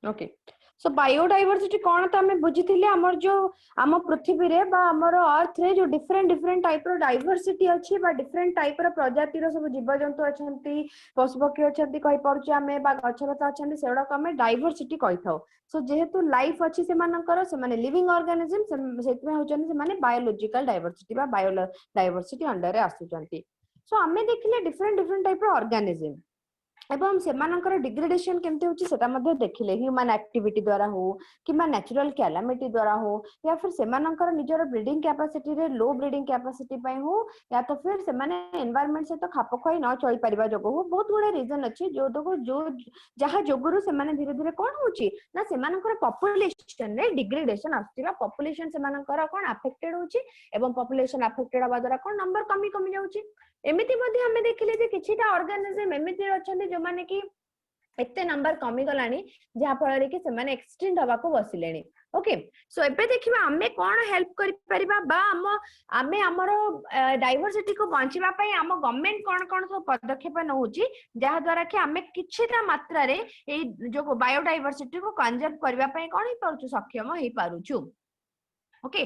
Okay so biodiversity कौन तो हमें बुझी आमर जो आम पृथ्वी रे बा आमर अर्थ रे जो डिफरेंट डिफरेंट टाइप रो डाइवर्सिटी अच्छी बा डिफरेंट टाइप रो प्रजाति रो सब जीव जंतु अछंती पशु पक्षी अछंती कहि पड़छ हमें बा गछलता अछंती सेडा को हमें डाइवर्सिटी कहि थाउ सो जेहेतु लाइफ अच्छी से मानकर से माने लिविंग ऑर्गेनिज्म सेतमे होचन से माने बायोलॉजिकल डाइवर्सिटी बा बायोडाइवर्सिटी अंडर रे आसुचंती सो हमें देखिले डिफरेंट डिफरेंट टाइप रो ऑर्गेनिज्म एवं सेमानकर डिग्रेडेशन केमते होची सेटा मध्ये देखिले ह्यूमन एक्टिविटी द्वारा हो किबा नेचुरल कैलामिटी द्वारा हो या फिर सेमानकर निजर ब्रीडिंग कैपेसिटी रे लो ब्रीडिंग कैपेसिटी पय हो या तो फिर सेमाने एनवायरनमेंट से तो खाप खोई न चली परिबा जगो हो बहुत गुडे रीजन अछि जो दको जो जहा जगुरु सेमाने धीरे धीरे कोन होची ना सेमानकर पॉपुलेशन रे डिग्रेडेशन आस्तिबा पॉपुलेशन सेमानकर कोन अफेक्टेड होची एवं पॉपुलेशन अफेक्टेड हवा द्वारा कोन नंबर कमी कमी जाउची एमिति मध्ये हमें देखिले जे किछिटा ऑर्गेनिज्म एमिति अछंती जो माने कि एते नंबर कमी गलानी जहा फल रे कि से माने एक्सटेंड हवा को बसिलेनी ओके सो एबे देखिबा हमें कोन हेल्प करि परिबा बा हमें हमरो डाइवर्सिटी को बंचिबा पई हम गवर्नमेंट कोन कोन सब पदक्षेप न होची जहा द्वारा कि हमें किछिटा मात्रा रे ए जो बायोडाइवर्सिटी को कंजर्व करबा पई कोन ही पाउछु सक्षम ही पारुछु ओके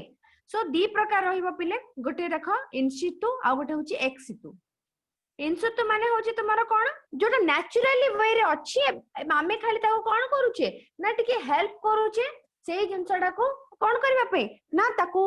सो दी प्रकार रहिबो पिले गोटे देखो इन सितु आ गोटे होची एक्स सितु इन सितु माने होची तुम्हारा कोन जोटा नेचुरली वे रे अछि आमे खाली ताको कोन करूचे ना टिके हेल्प करूचे सेही जिंसडा को कोन करबा पे ना ताको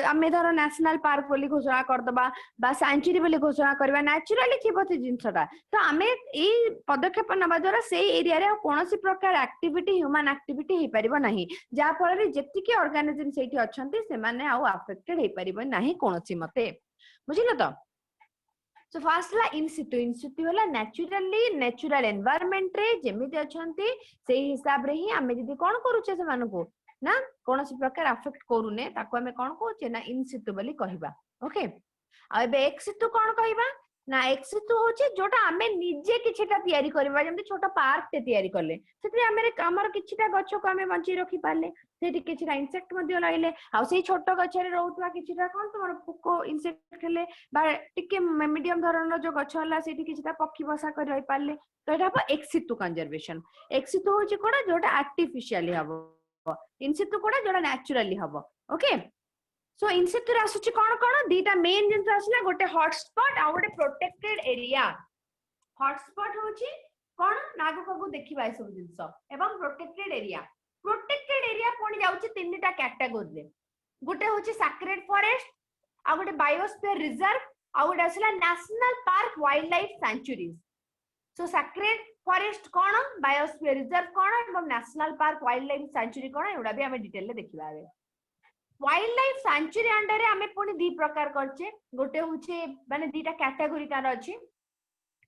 आमे धर नेशनल पार्क बोली घोषणा कर दबा बा सेंचुरी बोली घोषणा करबा नेचुरली थिबो ते जिंसडा तो आमे ए पदक्षेप नबा द्वारा सेही एरिया रे कोनोसी प्रकार एक्टिविटी ह्यूमन एक्टिविटी हे परिबो नाही जा फल रे जेतिके ऑर्गेनिज्म सेठी अछंती से माने आ अफेक्टेड हे परिबो नाही कोनोसी मते बुझिलो तो सो फर्स्ट ला इन सितु होला नेचुरल एनवायरनमेंट रे जेमिति अछंती सेही हिसाब रे ही आमे जदी कोन करूचे से मानको ना कोनोसी प्रकार अफेक्ट करूने ताको हमें कोन कहूचे ना इन सितु बोली कहिबा ओके आ एबे एक्स सितु कोन कहिबा ना एक्स सितु होचे जोटा हमें निजे किछटा तयारी करबा जेमति छोटा पार्क ते तयारी करले सेति हमरे हमर किछटा गछ को हमें बंची रखि पाले सेति किछटा इंसेक्ट मध्ये लाइले आ सेही छोटा गछ रे रहउतवा किछटा कोन तमर पोको इंसेक्ट हेले बा टिके मीडियम धरन जो गछ हला सेति किछटा पक्षी बसा कर रहि पाले तो एटा एक्स सितु कंजर्वेशन एक्स सितु होचे कोडा जोटा आर्टिफिशियली हबो इन सितु कोडा जोटा नेचुरली हबो ओके सो इन सितु आसुची कोन कोन दीटा मेन जिंस आसला गोटे हॉटस्पॉट आ गोटे प्रोटेक्टेड एरिया हॉटस्पॉट होची कोन नागो कगु देखिबा सब जिंस एवं प्रोटेक्टेड एरिया कोन जाउची तीनटा कैटेगरी रे गोटे होची सैक्रेड फॉरेस्ट आ गोटे बायोस्फीयर रिजर्व आ गोटे असला national park wild life sanctuaries so sacred forest कोन बायोस्फीयर रिजर्व कोन एवं national park wild life sanctuary कोन एडा भी हमें डिटेल ले देखिबा आबे वाइल्ड लाइफ सेंचुरी अंडर रे हमें पुनी दी प्रकार करछे गोटे होचे माने दीटा कैटेगरी तार अछि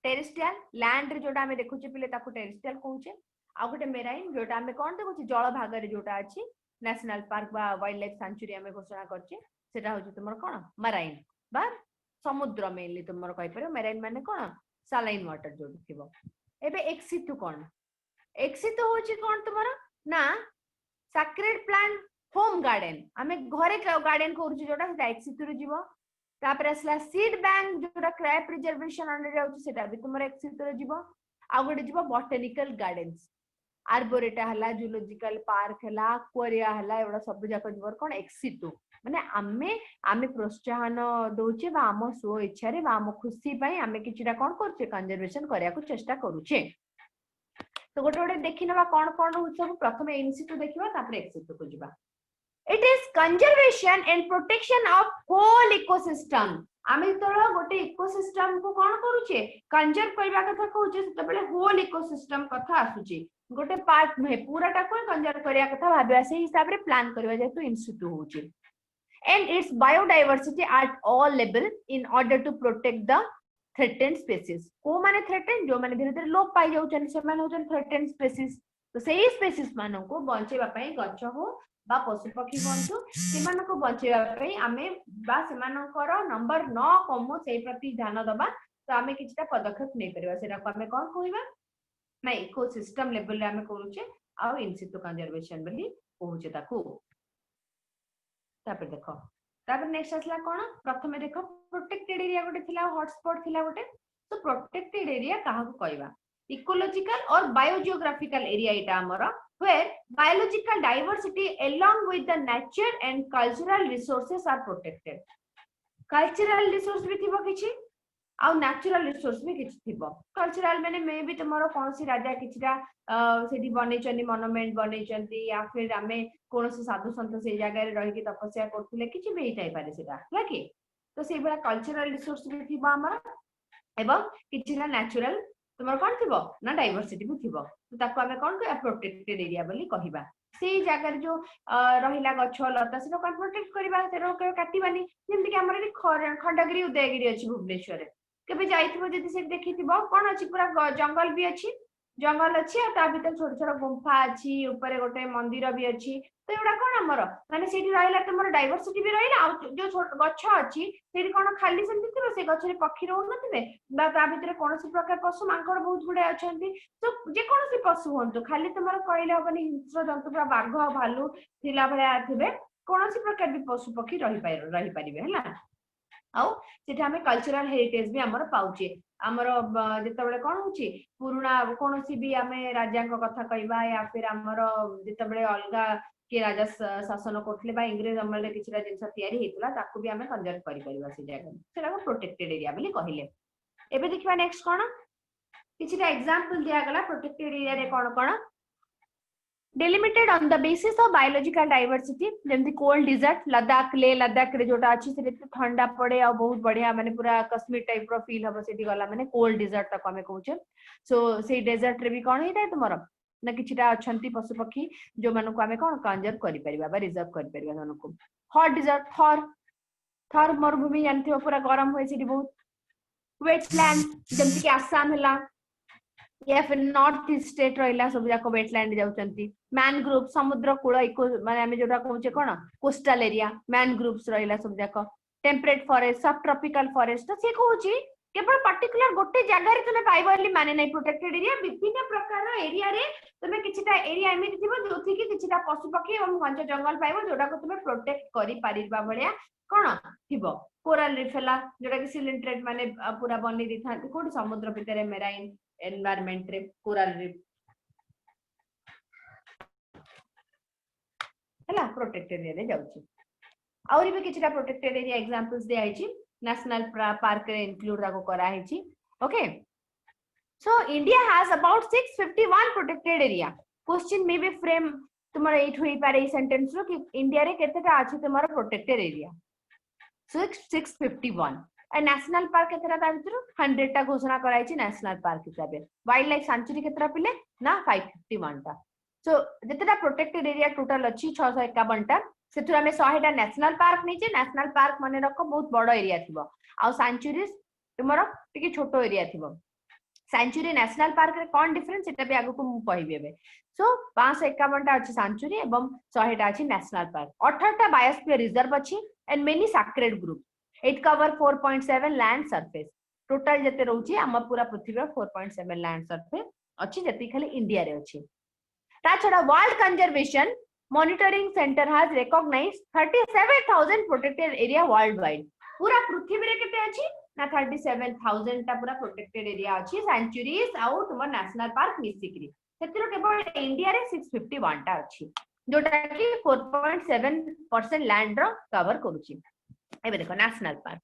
टेरेस्ट्रियल लैंड रे जोटा हमें देखुचे पिले ताको टेरेस्ट्रियल कहूचे आ गोटे मेराइन जोटा हमें कोन देखुचे जल भाग रे जोटा अछि नेशनल पार्क बा वाइल्ड लाइफ सेंचुरी हमें घोषणा करछे सेटा होचे तुमर कोन मराइन बा समुद्र मेनली तुमर कहि परबो मेराइन माने कोन सलाइन वाटर जो थिबो एबे एक्सितु कोन एक्सितु होचे कोन तुमर ना सैक्रेड प्लांट होम गार्डन हमें घरे गार्डन करूची जोटा सेटा एक्सितु जीवो तापर असला सीड बैंक जोटा क्राय प्रिजर्वेशन अंडर जाउची सेटा भी तुमर एक्सितु जीवो आ गोटे जीवो बॉटनिकल गार्डन्स आर्बोरेटा हला जूलॉजिकल पार्क हला एक्वेरिया हला एवडा सब जाक जीवर कोन एक्सितु माने आमे प्रोत्साहन दोचे बा हम सो इच्छा रे बा हम खुशी पई आमे किछिटा कोन करछे कंजर्वेशन करिया को चेष्टा करूछे तो गोटे गोटे देखिनबा कोन कोन होछ सब प्रथमे इनसितु देखिबा तापर एक्सितु को जिबा It is conservation and protection of whole ecosystem. आमे तोरा गोटे इकोसिस्टम को कोन करूचे कंजर्व करबा कथा कहूचे तबले होल इकोसिस्टम कथा आसुची गोटे पार्ट में पूराटा को कंजर्व करिया कथा भाबया से हिसाब रे प्लान करबा जेतु इंस्टिट्यूट होचे and its biodiversity at all level in order to protect the threatened species. को माने threatened जो माने धीरे धीरे लोप पाई जाउचन से माने होचन threatened species तो सेही स्पीसीज मानो को बंचेबा पई गछ हो बा पशु पक्षी बंतु सेमान को बचेबा पई आमे बा सेमानकर नंबर न कमो सेही प्रति ध्यान दबा तो आमे किछटा पदक्षेप नै करबा सेरा को आमे कोन कहइबा ना इकोसिस्टम लेवल रे आमे करूचे आ इन सितु कंजर्वेशन बोली कहूचे ताकू तापर देखो तापर नेक्स्ट असला कोन प्रथमे देखो प्रोटेक्टेड एरिया गोटे थिला हॉटस्पॉट थिला गोटे तो प्रोटेक्टेड एरिया काहा को कहइबा इकोलॉजिकल और बायोजियोग्राफिकल एरिया एटा हमर where biological diversity along with the nature and cultural resources are protected. Cultural resource भी थिबो किछि आ नेचुरल रिसोर्स भी किछि थिबो. कल्चरल माने मे भी तुमरो कोनसी राजा किछिटा सेठी बनै चनी मोनुमेंट बनै चंती या फिर हमें कोनसी साधु संत से जगह रे रहि के तपस्या करथुले किछि भी हेतै पारे सेटा है कि तो से बड़ा कल्चरल रिसोर्स भी थिबो हमर एवं किछि ना नेचुरल तुमर कोन थिबो ना डाइवर्सिटी भी थिबो तो ताको हमें कोन को प्रोटेक्टेड एरिया बोली कहिबा से जगह जो रहिला गछ लता से कोन प्रोटेक्ट करबा से रोक काटिबानी जेमति कि हमर खंडगिरी उदयगिरी अछि भुवनेश्वर रे केबे जाइथिबो जदि से देखिथिबो कोन अछि पूरा जंगल भी अछि जंगल अछि आ ता भीतर छोट छोट गुंफा अछि ऊपर गोटे मंदिर भी अछि तो एडा कोन हमर माने सेठी रहिला तमर डाइवर्सिटी भी रहिला आ जो छोट गछ अछि सेठी कोन खाली सेमति थिबो से गछ रे पक्षी रहउ नथिबे बा ता भीतर कोनसी प्रकार पशु मांकड़ बहुत गुडे अछंती तो जे कोनसी पशु होंतु खाली तमर कहले हबनी हिंस्र जंतु पूरा बाघ भालू थिला भले थिबे कोनसी प्रकार भी पशु पक्षी रहि परिबे हला आउ सेठा हमें कल्चरल हेरिटेज भी हमर पाउचे हमर जेतबेले कोन होची पुराना कोनसी भी हमें राजा को कथा कहबा या फिर हमर जेतबेले अलगा के राजा शासन करथले बा इंग्रेज अमल रे किछरा जिंस तयारी हेतला ताकू भी हमें कंजर्व करि परिबा से जगह सेटा को प्रोटेक्टेड एरिया बोली कहिले एबे देखिबा नेक्स्ट कोन किछरा एग्जांपल दिया गला प्रोटेक्टेड एरिया रे कोन कोन delimited on the basis of biological diversity जेमति कोल्ड डिजर्ट लद्दाख ले लद्दाख रे जोटा अछि से ठंडा पड़े आ बहुत बढ़िया माने पूरा कश्मीर टाइप रो फील हबो सेठी गला माने कोल्ड डिजर्ट तक हमें कहउछे सो से डेजर्ट रे भी कोन हेतै तुमरो ना किछटा अछंती पशु पक्षी जो मानको हमें कोन कंजर्व करि परिबा बा रिजर्व करि परिबा मानको हॉट डिजर्ट थर मरुभूमि जानथिबो पूरा गरम होय सेठी बहुत वेटलैंड जेमति कि आसाम हला या फिर नॉर्थ ईस्ट स्टेट रहिला सब जाको वेटलैंड जाउचंती मैनग्रोव समुद्र कूल इको माने हमें जोटा कहउचे कोन कोस्टल एरिया मैनग्रोव्स रहिला सब जाको टेम्परेट फॉरेस्ट सब ट्रॉपिकल फॉरेस्ट से कहउची केवल पर्टिकुलर गोटे जगह रे तने पाइबली माने नै प्रोटेक्टेड एरिया विभिन्न प्रकार एरिया रे तमे किछटा एरिया एमिति थिबो जोथि कि किछटा पशु पक्षी एवं घंच जंगल पाइबो जोटा को तमे प्रोटेक्ट करि परिबा भलिया कोन थिबो कोरल रीफ हला जोटा कि सिलिंट्रेट माने पूरा बनि दिथा कोड समुद्र भितरे मेराइन एनवायरनमेंट रे कोरल रीफ हला प्रोटेक्टेड एरिया रे जाउची और भी किछटा प्रोटेक्टेड एरिया एग्जांपल्स दे आइची नेशनल पार्क रे इंक्लूड राको करा हिची okay so India has about 651 protected area question may be frame तुम्हारा एट होई पारे सेंटेंस रो कि इंडिया रे केतेटा अछि तुम्हारा प्रोटेक्टेड एरिया 651 ए नेशनल पार्क केतेटा ता भितर 100 टा घोषणा कराइछि नेशनल पार्क हिसाबे वाइल्ड लाइफ सेंचुरी केतेटा पिले ना 551 टा सो जेतेटा प्रोटेक्टेड एरिया टोटल अछि 651 टा सेथुरा में 100 टा नेशनल पार्क नीचे नेशनल पार्क माने रखो बहुत बड़ एरिया थिबो आ सेंचुरीज तुमरो टिके छोटो एरिया थिबो सेंचुरी नेशनल पार्क रे कोन डिफरेंस एटा भी आगु को मु कहिबेबे सो 551 टा अछि सेंचुरी एवं 100 टा अछि नेशनल पार्क 18 टा बायोस्फीयर रिजर्व अछि and many sacred group it cover 4.7 land surface total जते रहउची हम पूरा पृथ्वी 4.7 लैंड सरफेस अछि जति खाली इंडिया रे अछि ता छडा world conservation monitoring centre has recognised 37000 protected area worldwide पूरा पृथ्वी रे केते अछि ना 37000 ता पूरा प्रोटेक्टेड एरिया अछि सेंचुरीज आउ तुम नेशनल पार्क मिसिकरी सेतिरो केवल इंडिया रे 651 टा अछि जोटा कि 4.7% लैंड रो कवर करूची एबे देखो नेशनल पार्क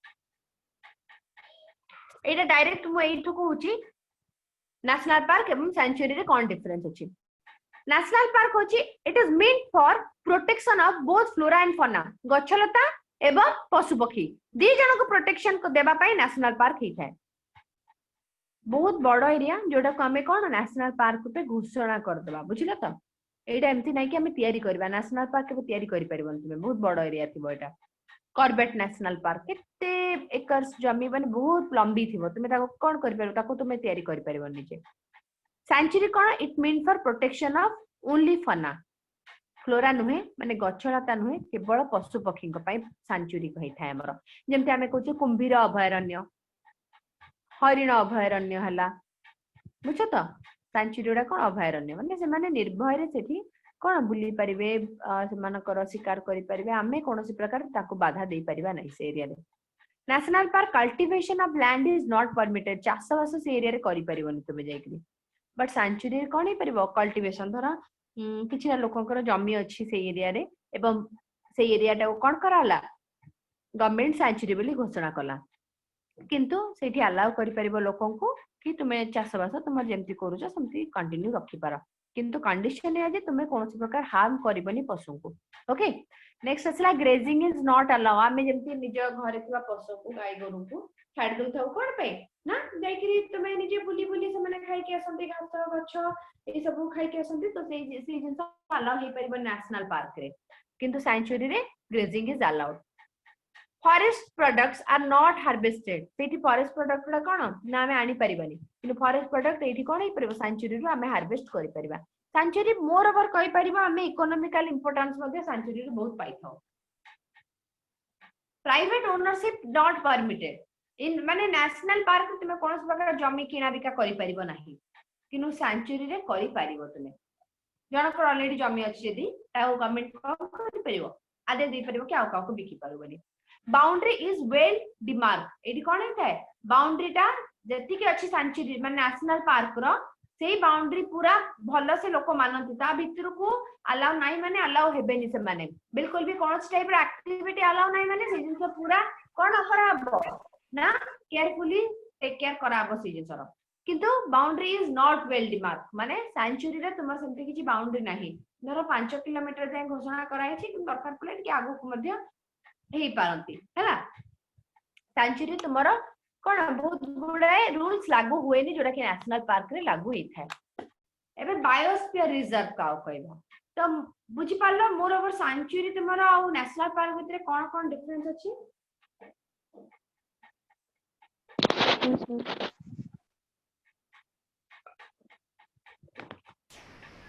एटा डायरेक्ट मु एठु कहूची नेशनल पार्क एवं सेंचुरी रे कोन डिफरेंस अछि नेशनल पार्क होची it is meant for protection of both flora and fauna गछलता एवं पशु पक्षी दी जन को प्रोटेक्शन को देबा पई नेशनल पार्क ही थाए बहुत बड़ एरिया जोटा को हमें कोन नेशनल पार्क पे घोषणा कर देबा बुझिला त एटा एमती नै कि हमें तयारी करबा नेशनल पार्क के तयारी करि परिबन तुमे बहुत बड़ एरिया थिबो एटा कॉर्बेट नेशनल पार्क केते एकर्स जमी बने बहुत लंबी थिबो तुमे ताको कोन करि परबो ताको तुमे तयारी करि परिबन निजे सेंचुरी कोन it mean for protection of only fauna flora नुहे माने गछलता नुहे केवल पशु पक्षी को पई सेंचुरी कहि थाए हमर जेमते हमें कहू कुंभीर अभयारण्य हरिण अभयारण्य हला बुझो तो सेंचुरी उडा कोन अभयारण्य माने से माने निर्भय रे सेठी कोन बुली परिबे से मानकर शिकार करि परिबे हमें कोनोसी प्रकार ताको बाधा देई परिबा नै से एरिया रे national park cultivation of land is not permitted चाष वास से एरिया रे करि परिबनी तुमे जाइकरी बट सेंचुरी कोन ही परिबो कल्टीवेशन धरा किछि ना लोकंकर जमी अछि से एरिया रे एवं से एरिया टा कोन कराला गवर्नमेंट सैंक्चुरी बोली घोषणा कला किंतु सेठी अलाउ करि परिबो लोकन को कि तुमे चाष बास तुम जेमती करूछ सेमती कंटिन्यू रखि पार किंतु कंडीशन है जे तुमे कोनोसी प्रकार हार्म करिबनी पशु को ओके नेक्स्ट असला ग्रेजिंग इज नॉट अलाउ आमे जेमती निज घरे थिबा पशु को गाय गोरु को छाड़ दउ थाउ कोन पे ना जायकरी तुमे निजे बुली बुली से माने खाइ के असंती घास गछ ए सब खाइ के असंती तो से जिंस अलाउ हे परिबो नेशनल पार्क रे किंतु सैंक्चुरी रे grazing is allowed forest products are not harvested सेठी फॉरेस्ट प्रोडक्ट ला कोन ना हमें आनी परिबानी किंतु फॉरेस्ट प्रोडक्ट एठी कोन हे परिबो सैंक्चुरी रो हमें हार्वेस्ट करि परिबा सैंक्चुरी मोर ओवर कहि परिबा हमें इकोनॉमिकल इंपोर्टेंस मध्ये सैंक्चुरी रो बहुत पाइ थाओ private ownership not permitted in माने नेशनल पार्क तुमे कोनस प्रकार जमी किना बिका करि परिबो नाही किनु सैंक्चुरी रे करि परिबो तुमे जनकर ऑलरेडी जमी अछि यदि ताऊ गवर्नमेंट को करि परिबो आदे दे परिबो कि आउ का को बिकी पारबोनी बाउंड्री इज वेल डिमार्क एडी कोन है बाउंड्री टा जति के अछि सैंक्चुरी माने नेशनल पार्क रो सेही बाउंड्री पूरा भलो से लोक मानती ता भितर को अलाउ नाही माने अलाउ हेबेनी से माने बिल्कुल भी कोन टाइप रो एक्टिविटी अलाउ नाही माने से जिंस पूरा कोन कराबो ना केयरफुली टेक केयर कराबो से जिंस रो किंतु बाउंड्री इज नॉट वेल डिमार्क माने सैंक्चुरी रे तुमर सेमते किछि बाउंड्री नाही धरो 5 किलोमीटर जाय घोषणा कराई छि कि दरकार पले कि आगु को मध्य हे पारंती हैला सैंक्चुरी तुमरो कोन बहुत गुडाए रूल्स लागू हुएनी जोरा कि नेशनल पार्क रे लागू हे थाए एबे बायोस्फीयर रिजर्व का कहबो तो बुझी पालो मोर ओवर सैंक्चुरी तुमरो आ नेशनल पार्क भितरे कोन कोन डिफरेंस अछि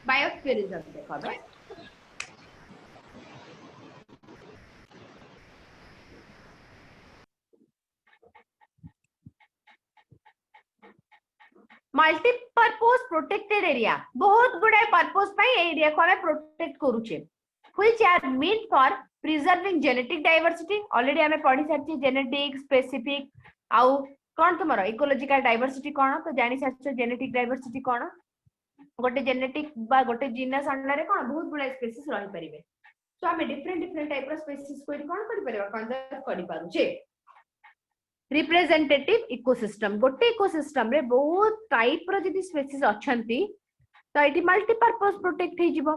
बायोस्फीयर रिजर्व देखबे मल्टीपर्पज प्रोटेक्टेड एरिया बहुत गुडे पर्पस पई एरिया को हमें प्रोटेक्ट करूचे which are mean for preserving genetic diversity already हमें पढ़ी सारची जेनेटिक स्पेसिफिक आउ कोन तुमरो इकोलॉजिकल डाइवर्सिटी कोन तो जानि सारछ जेनेटिक डाइवर्सिटी कोन गोटे जेनेटिक बा गोटे जीनस अंडर रे कोन बहुत गुडे स्पीशीज रहि परिबे सो हमें डिफरेंट टाइप रो स्पीशीज को कोन करि परिबा कंजर्व करि पारुचे रिप्रेजेंटेटिव इकोसिस्टम गोटे इकोसिस्टम रे बहुत टाइप रो जदी स्पीशीज अछंती तो एटी मल्टीपर्पज प्रोटेक्ट हे जिवो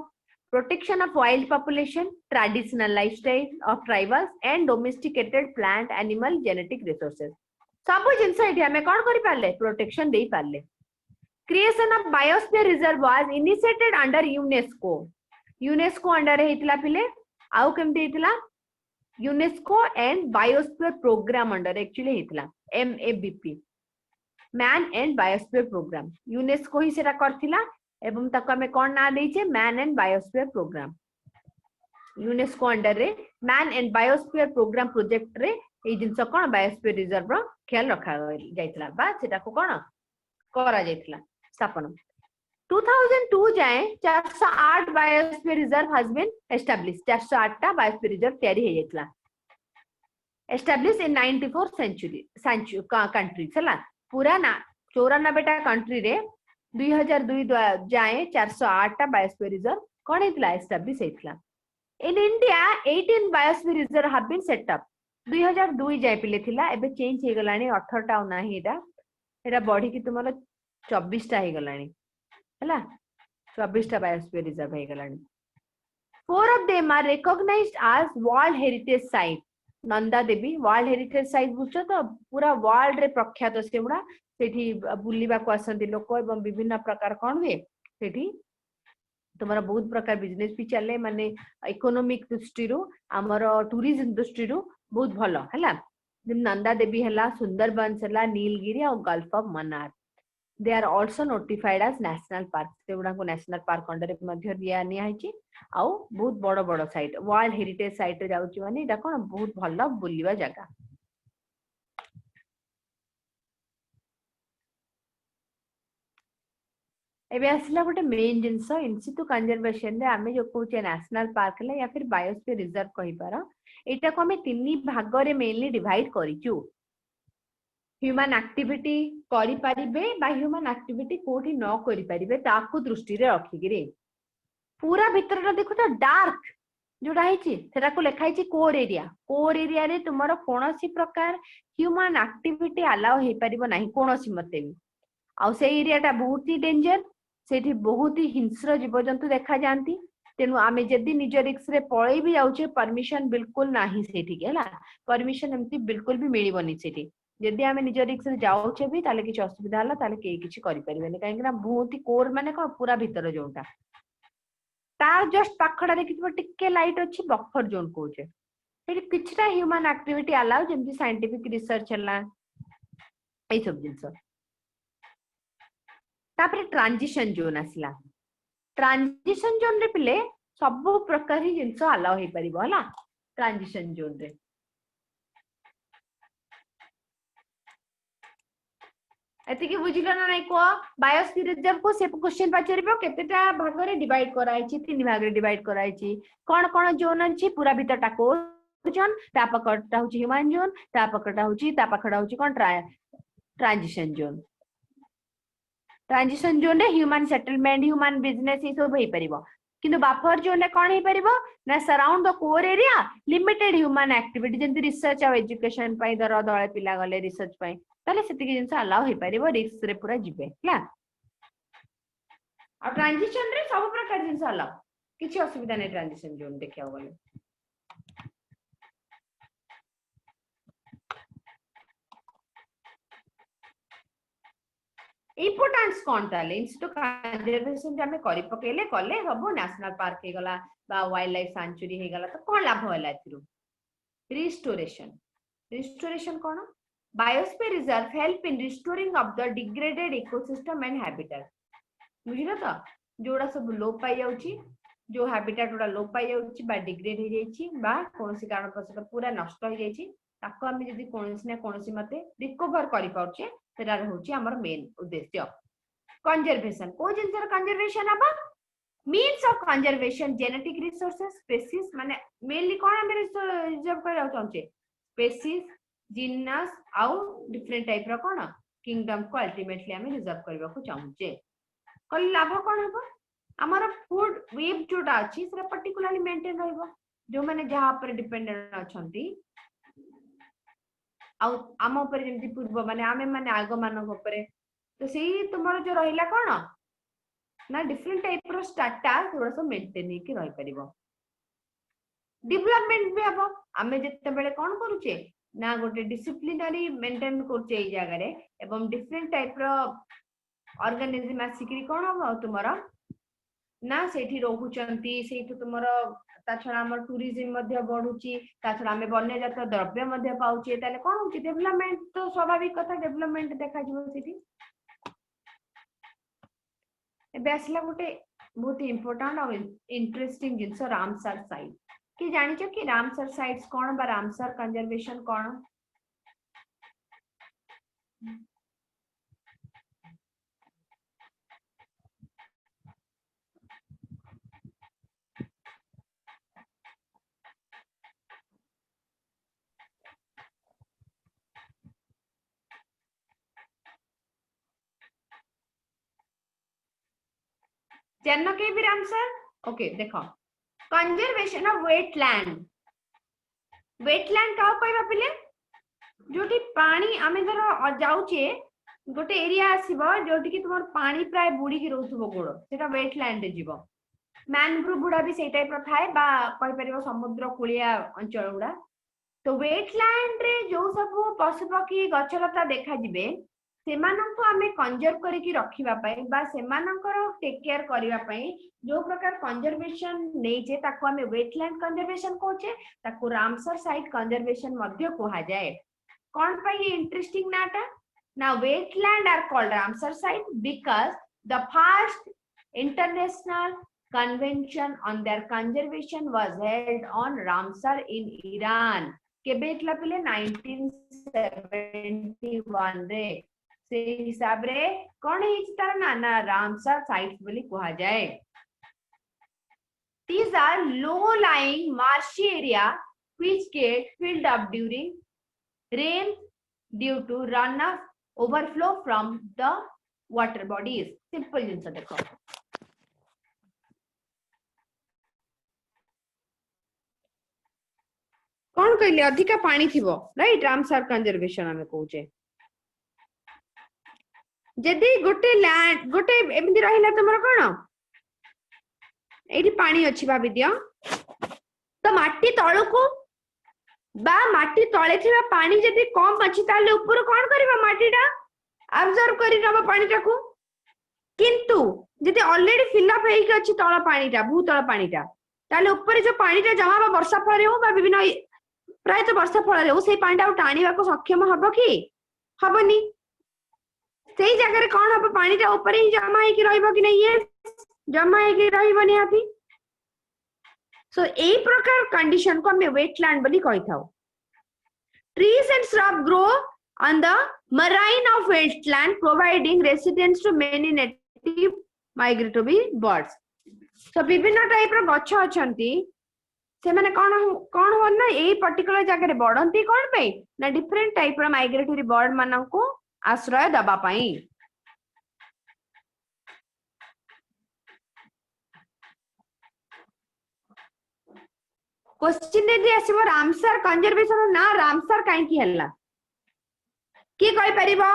protection of wild population traditional lifestyle of tribals and domesticated plant animal genetic resources सब जिंस एटी हमें कोन करि पाले प्रोटेक्शन देई पाले creation of biosphere reserve was initiated under UNESCO under हेतिला पिले आउ केमते हेतिला UNESCO and biosphere programme under actually हेतिला MABP man and biosphere programme UNESCO ही सेरा करथिला एवं तक हमें कोन ना देइछे man and biosphere programme UNESCO under रे man and biosphere programme project रे ए जिंस कोन बायोस्फीयर रिजर्व रो ख्याल रखा जाइतला बा सेटा को कोन करा जाइतला स्थापन 2002 जाए 408 biosphere reserve has been establish 408 टा बायोस्फीयर रिजर्व तयारी हे जाइतला एस्टैब्लिश इन 94 सेंचुरी कंट्रीज हला पूरा ना 94 टा कंट्री रे 2002 जाए 408 टा बायोस्फीयर रिजर्व कोन हेतला एस्टैब्लिश हेतला in India 18 biosphere reserve have been set up 2002 जाए पिले थिला एबे चेंज हे गलानी 18 टा नाही एटा बढ़ी कि तुमरो 24 टा हे गलानी हला 24 टा बायोस्फीयर रिजर्व हे गलानी 4 of them are recognised as world heritage site Nanda Devi world heritage site बुझो तो पूरा वर्ल्ड रे प्रख्यात सेगुडा सेठी बुलीबा को आसंती लोक एवं विभिन्न प्रकार कोन हुए सेठी तुम्हारा बहुत प्रकार बिजनेस भी चले माने इकोनॉमिक दृष्टि रो हमर टूरिज्म दृष्टि रो बहुत भलो हला नंदा देवी हला सुंदरबन हला नीलगिरी और gulf of Mannar they are also notified as national park सेगुडा को नेशनल पार्क अंडर मध्ये दिया निया हिची आउ बहुत बड़ बड़ साइट वर्ल्ड हेरिटेज साइट रे जाउची माने एटा कोन बहुत भलो बुलिबा जगह एबे असला गोटे मेन जिंस इन सिटू कंजर्वेशन रे आमे जो कहूचे नेशनल पार्क ले या फिर बायोस्फीयर रिजर्व कहि पारो एटा को हमें तीन भाग रे मेनली डिवाइड करिचू ह्यूमन एक्टिविटी करि परिबे बा ह्यूमन एक्टिविटी कोठी न करि परिबे ताकू दृष्टि रे रखि गिरे पूरा भीतर देखो तो डार्क जोड़ा है लिखाई कोर एरिया रे तुमर कौन प्रकार ह्यूमन एक्टिविटी अलाउ हो पार ना कौन मत भी आउ से एरियाटा बहुत ही डेंजर से बहुत ही हिंस्र जीवजंतु देखा जाती तेणु आमे जदि निज रिक्स रे पळै भी जाउछे परमिशन बिल्कुल नाही सेठी केला परमिशन एमती बिल्कुल भी मिलिबनी सेठी जदि आमे निज रिक्स रे जाउछे भी ताले किछ असुविधा हला ताले के किछ करि परिबेनी काहे कि ना बहुत ही कोर माने को पूरा भीतर जोंटा तार जस्ट पाखडा देखिथिबो टिके लाइट अछि बफर जोन कहूचे एठी किछटा ह्यूमन एक्टिविटी अलाउ जेमति साइंटिफिक रिसर्च हला ए सब जिंस तापर ट्रांजिशन जोन आसला ट्रांजिशन जोन रे पिले सब प्रकार ही जिंस अलाउ हे परिबो हला ट्रांजिशन जोन रे एति कि बुझिलो ना नै को बायोस्फीयर रिजर्व को से क्वेश्चन पचारिबो केतेटा भाग रे डिवाइड कराइछि तीन भाग रे डिवाइड कराइछि कोन कोन जोन अछि पूरा भीतरटा को जोन ता पकड़टा होछि ह्यूमन जोन ता पकड़टा होछि कोन ट्रांजिशन जोन ट्रांजिशन जोन रे ह्यूमन सेटलमेंट ह्यूमन बिजनेस ई सब होई परिबो किंतु बफर जोन रे कोन होई परिबो ना surround the core area limited human activity जेंति रिसर्च आ एजुकेशन पई दर दळे पिला गले रिसर्च पई ताले सेति जिंस अलाउ होई परिबो रिस्क रे पूरा जिबे हला आ ट्रांजिशन रे सब प्रकार जिंस अलाउ किछि असुविधा नै ट्रांजिशन जोन देखिया गले इम्पोर्टेंस कौन ताले इंस्टो कंजर्वेशन जे करि पकेले कले सब नेशनल पार्क हे गला बा वाइल्ड लाइफ सेंचुरी हे गला तो कोन लाभ होला एथिरु रिस्टोरेशन कोन biosphere reserve help in restoring of the degraded ecosystem and habitat बुझिलो तो जोड़ा सब लोप पाई जाउची जो हैबिटेट उडा लोप पाई जाउची बा डिग्रेड हे जाईची बा कोनसी कारण पर पूरा नष्ट हो जाईची ताको हम जदी कोनसी ना कोनसी मते रिकवर करि पाउचे सेटा रहउची हमर मेन उद्देश्य कंजर्वेशन को जिंसर कंजर्वेशन अब means of conservation genetic resources species माने मेनली कोन हम रिजर्व कर रहउ चाहचे स्पीशीज जीनस आउ डिफरेंट टाइप रो कोन किंगडम को अल्टीमेटली हम रिजर्व करबा को चाहचे कल लाभ कोन हबो हमर फूड वेब जोटा अछि से पर्टिकुलरली मेंटेन रहइबो जो माने जहां पर डिपेंडेंट अछंती आम ऊपर जेमती पूर्व माने आमे माने आग मानक ऊपर तो सेही तुमर जो रहिला कोन ना डिफरेंट टाइप रो स्टाटा थोड़ा सा मेंटेन के रहि परिबो डेवलपमेंट भी हबो आमे जत्ते बेले कोन करूचे ना गोटे डिसिप्लिनरी मेंटेन करचे ए जगह रे एवं डिफरेंट टाइप रो ऑर्गेनिज्म आसिकरी कोन हबो तुमरा ना सेठी रहउचंती सेठी तुमरा ता छडा हमर टूरिज्म मध्ये बढ़ुची ता छडा हमें बन्य जात द्रव्य मध्ये पाउची ताले कोन होची डेवलपमेंट तो स्वाभाविक कथा डेवलपमेंट देखा जिवो सेठी एबे असला गोटे बहुत इंपोर्टेंट और इंटरेस्टिंग जिंस रामसर साइट कि जानि छ कि रामसर साइट्स कोन बा रामसर कंजर्वेशन कोन जानना के भी रामसर ओके देखो कंजर्वेशन ऑफ वेटलैंड का कहबा पिले जोटी पानी आमे धर जाउचे गोटे एरिया आसीबो जोटी कि तुमर पानी प्राय बुडी कि रहउथबो गोड़ सेटा वेटलैंड रे जीवो मैनग्रोव बुडा भी सेई टाइप रो थाए बा कहि परिबो समुद्र कुलिया अंचल गुडा तो वेटलैंड रे जो सब पशु पक्षी गछलता देखा जिवे सेमानंको आमे कंजर्व करी कि रखिबा पई बा सेमानंकर टेक केयर करिवा पई जो प्रकार कंजर्वेशन नै जे ताको आमे वेटलैंड कंजर्वेशन कोचे ताको रामसर साइट कंजर्वेशन मध्ये कोहा जाय कोन पई इंटरेस्टिंग नाटा now wetland are called ramsar site because the first international convention on their conservation was held on ramsar in iran केबे इतला पिले 1971 रे से हिसाब रे कोन हिच तार ना रामसर साइट्स बोली कहा जाए these are low lying marshy area which get filled up during rain due to runoff overflow from the water bodies simple जिंस देखो कौन कहले अधिका पानी थिबो राइट रामसर कंजर्वेशन हमें कहूचे जदि गोटे लैंड गोटे एमती रहिला तुमर कोन एठी पानी अछि भाबि दियो तो माटी तळको बा माटी तळे थिबा पानी जदि कम अछि ताले ऊपर कोन करबा माटीटा अब्जॉर्ब करि नबा पानीटाकू किंतु जदि ऑलरेडी फिल अप हेइ अछि तळ पानीटा भूतळ पानीटा ताले ऊपर जो पानीटा जमा बा वर्षा फळे हो बा विभिन्न प्राय तो वर्षा फळे हो से पानीटा टाणीबा को सक्षम हबो कि हबनी सेही जगह रे कोन हबो पानीटा ऊपर ही जमा हेइ कि रहइबो कि नै ये जमा हेइ कि रहइबो निहाती सो एई प्रकार कंडीशन को हमें वेटलैंड बोली कहि थाउ trees and shrub grow on the margin of wetland providing residence to many native migratory birds so विभिन्न टाइप रो गछ अछंती से माने कोन हो ना एई पर्टिकुलर जगह रे बढ़ंती कोन पे ना डिफरेंट टाइप रो माइग्रेटरी बर्ड मानन को आश्रय दबा पई क्वेश्चन दे आसीबो रामसर कंजर्वेशन ना रामसर काई की हल्ला की कहि परिबो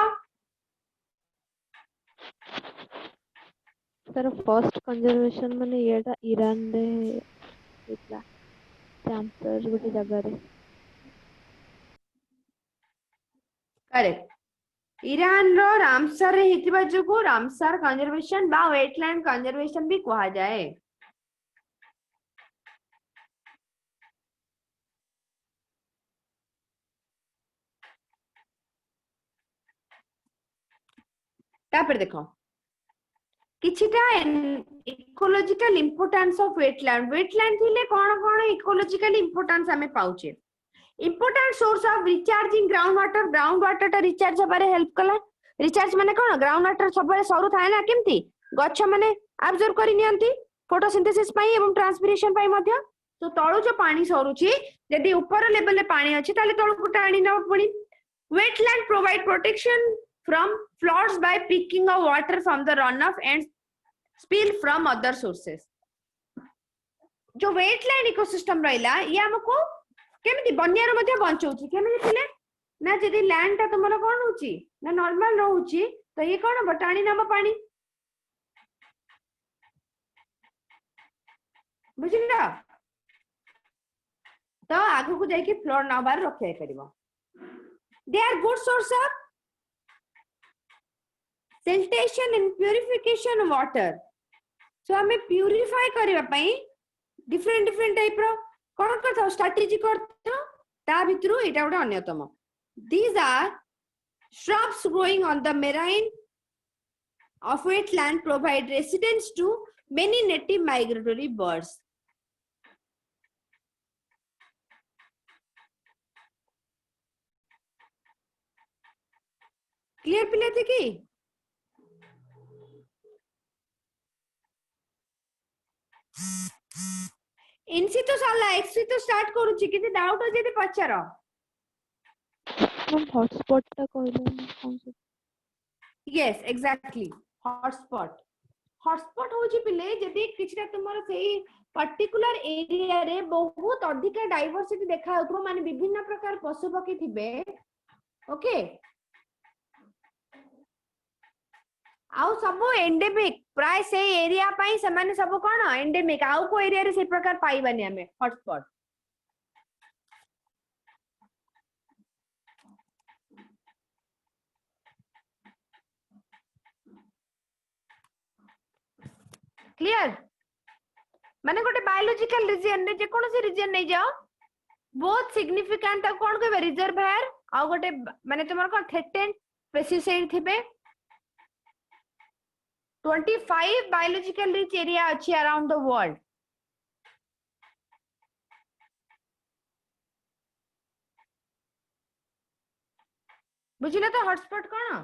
सर फर्स्ट कंजर्वेशन माने येटा ईरान रे हेतला रामसर गोटे जगह रे करेक्ट ईरान रो रामसर रे हेतिबा जको रामसर कंजर्वेशन बा वेटलैंड कंजर्वेशन भी कहा जाए तापर देखो किछिटा ecological importance of wetland wetland थिले कोन इकोलॉजिकल इंपोर्टेंस हमें पाउचे important source of recharging ground water टा रिचार्ज हबारे हेल्प कला रिचार्ज माने कोन ग्राउंड वाटर सबले सरू थाए ना केमती गछ माने एब्जॉर्ब करि नियंती फोटोसिंथेसिस पई एवं ट्रांसपिरेशन पई मध्य तो तळु जो पानी सरूची यदि ऊपर लेवल ले पानी अछि ताले तळु को टाणी न पड़ी wetland provide protection from floods by picking up water from the runoff and spill from other sources जो वेटलैंड इकोसिस्टम रहिला ये हमको केमिति बन्या रो मध्ये बंचौची केमिति थिले ना जदि लैंड ता तुमरो कोन होची ना नॉर्मल रहउची तो ये कोन बटाणी नम पानी बुझिला तो आगु को जाई कि फ्लड ना बार रखे करिवो they are good source of siltation and purification water so हमें प्यूरिफाई करबा पई डिफरेंट टाइप रो कोन करथो स्ट्रेटजी करथो ता भितरु एटा उडा अन्यतम these are shrubs growing on the margin of wetland provide residence to many native migratory birds clear पिले थे की इनसी तो साला एक्सी तो स्टार्ट करूची किती डाउट हो जेते पचारो हम हॉटस्पॉट ता कहलो कौन से यस एग्जैक्टली हॉटस्पॉट होची पिले जदी किछटा तुमर सेही पर्टिकुलर एरिया रे बहुत अधिक डाइवर्सिटी देखा होतो माने विभिन्न प्रकार पशु पक्षी थिबे ओके आउ सब एंडेमिक प्राय से एरिया पाई समान सब कोन एंडेमिक आउ को एरिया रे से प्रकार पाइबानी हमें हॉटस्पॉट क्लियर माने गोटे बायोलॉजिकल रीजन रे जे कोन से रीजन नै जाओ बहुत सिग्निफिकेंट कोन कहबे रिजर्वायर आ गोटे माने तुमर कोन थ्रेटेंड पेस्टिसाइड थिबे 25 biological rich area अच्छी around the world बुझिले तो हॉटस्पॉट कोन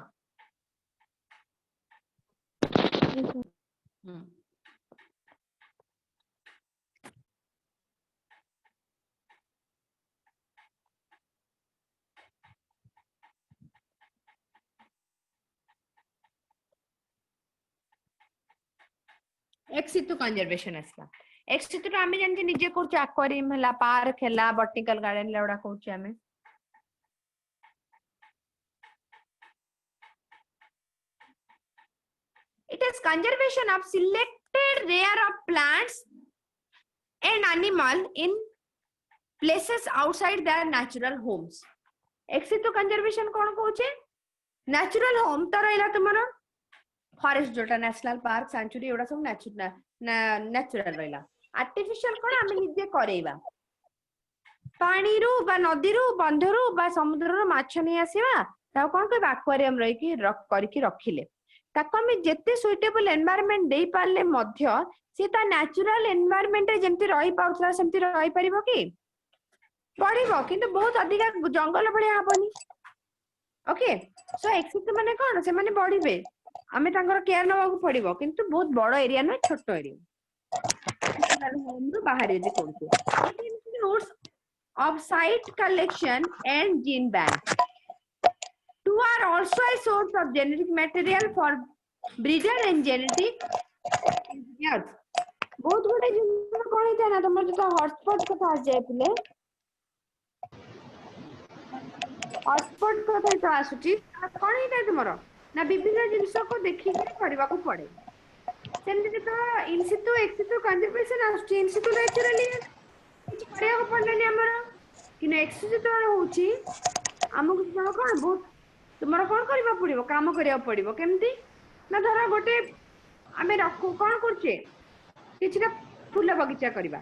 ex situ conservation asla ex situ आम जानते निजे कौच एक्वेरियम है पार्क है बॉटनिकल गार्डन गुड़ा कौच आम it is conservation of selected rare of plants and animal in places outside their natural homes ex situ conservation कौन कौचे नेचुरल होम तो रहा तुम फॉरेस्ट जोटा नेशनल पार्क सेंचुरी एवडा सब नेचुरल रहा आर्टिफिशियल कौन आम निजे करेबा पानी रु बा नदी रु बंधरु बा समुद्र रु माछ नहीं आसीबा ता कौन के एक्वेरियम रही की करके रखिले ताको हम जेते सुइटेबल एनवायरनमेंट देई पारले मध्य से ता नेचुरल एनवायरनमेंट रे जेंति रही पाउतला सेंति रही परिबो की पड़िबो किंतु बहुत अधिक जंगल भलिया हबनी ओके सो एक्सिट माने कोन से माने बढ़िबे आमे तांकर केयर नबाकू पड़िबो किंतु बहुत बड़ एरिया न छोट एरिया होम रो बाहर जे कोनसे notes of site collection and gene bank two are also a source of genetic material for breeder and genetic engineers बहुत गुडे जिन कोन हेता ना तुम जो हॉटस्पॉट कथा आ जाय पले हॉटस्पॉट कथा तो आसुची कोन हेता तुमरो ना विभिन्न जिंस को देखि के करबा को पड़े सेमति तो इन सितु एक्सितु कंजर्वेशन आसुची इन सितु नेचुरली करे को पड़ले हमर कि एक्सितु तो होची हमको तो कोन बहुत तुमरा कोन करबा पड़िबो काम करिया पड़िबो केमती ना धरा गोटे आमे रखू कोन करछे किछटा फूल बगीचा करबा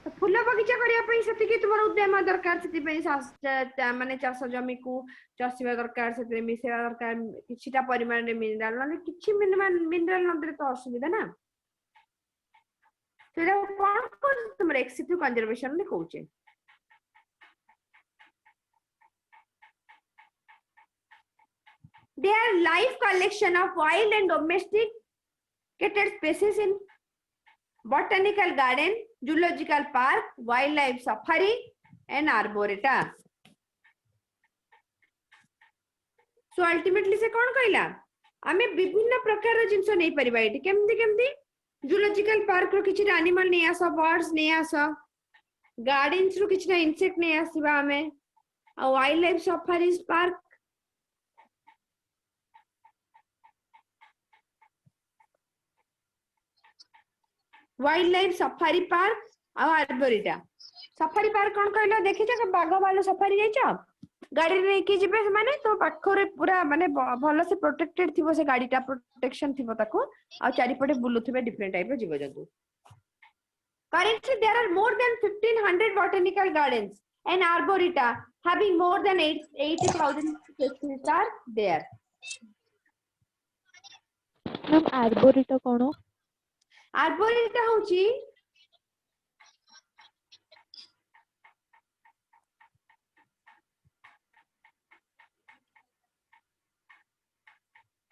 तो फूल बगीचा करिया पई सती कि तुमरा उद्यम दरकार सती पई माने चाष जमी को चासीबा दरकार सती मिसेबा दरकार किछटा परिमाण रे मिनरल माने किछि मिनरल नदरे तो असुविधा ना सेटा कोन कर तुमरा एक्सिटिव कंजर्वेशन ने कहूचे They are live collection of wild and domesticated species in botanical garden, zoological park, wildlife safari, and arboreta. So ultimately से कौन कहला? आमे विभिन्न प्रकार जिनस नहीं परिबा एटी केमती zoological park रो किछि एनिमल नहीं आसा बर्ड्स नहीं आसा gardens रो किछि इंसेक्ट नहीं आसीबा आमे आ wildlife safari park wild life safari park आ आर्बोरेटा सफारी पार्क कोन कहला देखि छ बाघ वाला सफारी जाय छ गाड़ी रे के जिबे माने तो पाखरे पूरा माने भलो से प्रोटेक्टेड थिबो से गाड़ीटा प्रोटेक्शन थिबो ताको आ चारि पटे बुलुथिबे डिफरेंट टाइप रो जीव जंतु currently there are more than 1500 botanical gardens and arboreta having more than 80,000 species are there ma'am आर्बोरेटा कोन आर्बोरेटा होची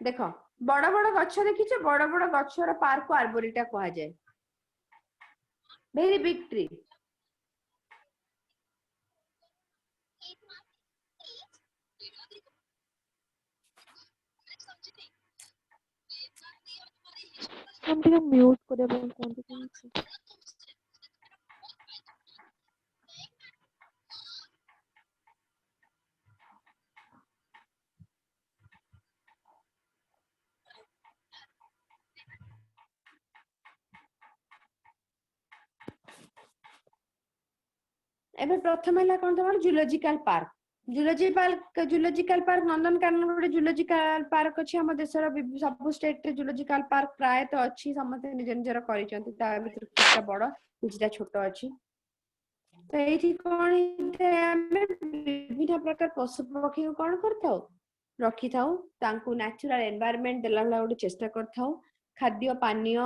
देखो बड़ बड़ गछ देखिछ बड़ बड़ गछर पार्क को आर्बोरेटा कहा जाय वेरी बिग ट्री हम ଟିକେ म्यूट करे बोल कोन एबे प्रथम हला कोन तमर zoological park zoological park Nandankanan गोटे जूलॉजिकल पार्क अछि हम देशर सब स्टेट रे जूलॉजिकल पार्क प्राय तो अछि समते निज निजर करिसंती ता भीतर किछटा बड़ किछटा छोट अछि तो एठी कोन हमें विभिन्न प्रकार पशु पक्षी को कोन करथाउ रखी थाउ तांको नेचुरल एनवायरनमेंट देला गोटे चेष्टा करथाउ खाद्य पानीय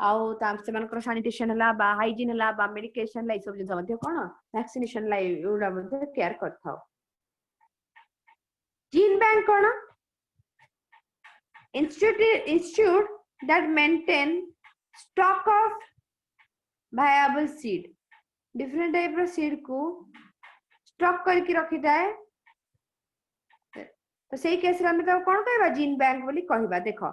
आउ तामसेमानकर सैनिटेशन हला बा हाइजीन हला बा मेडिकेशन लाई सब जिंस मध्ये कोन वैक्सीनेशन लाई उडा मध्ये केयर करथाउ जीन बैंक कोन institute that maintain stock of viable seed different type of seed को स्टॉक करके रखी जाए तो सही केस रे हम तो कोन कहबा जीन बैंक बोली कहबा देखो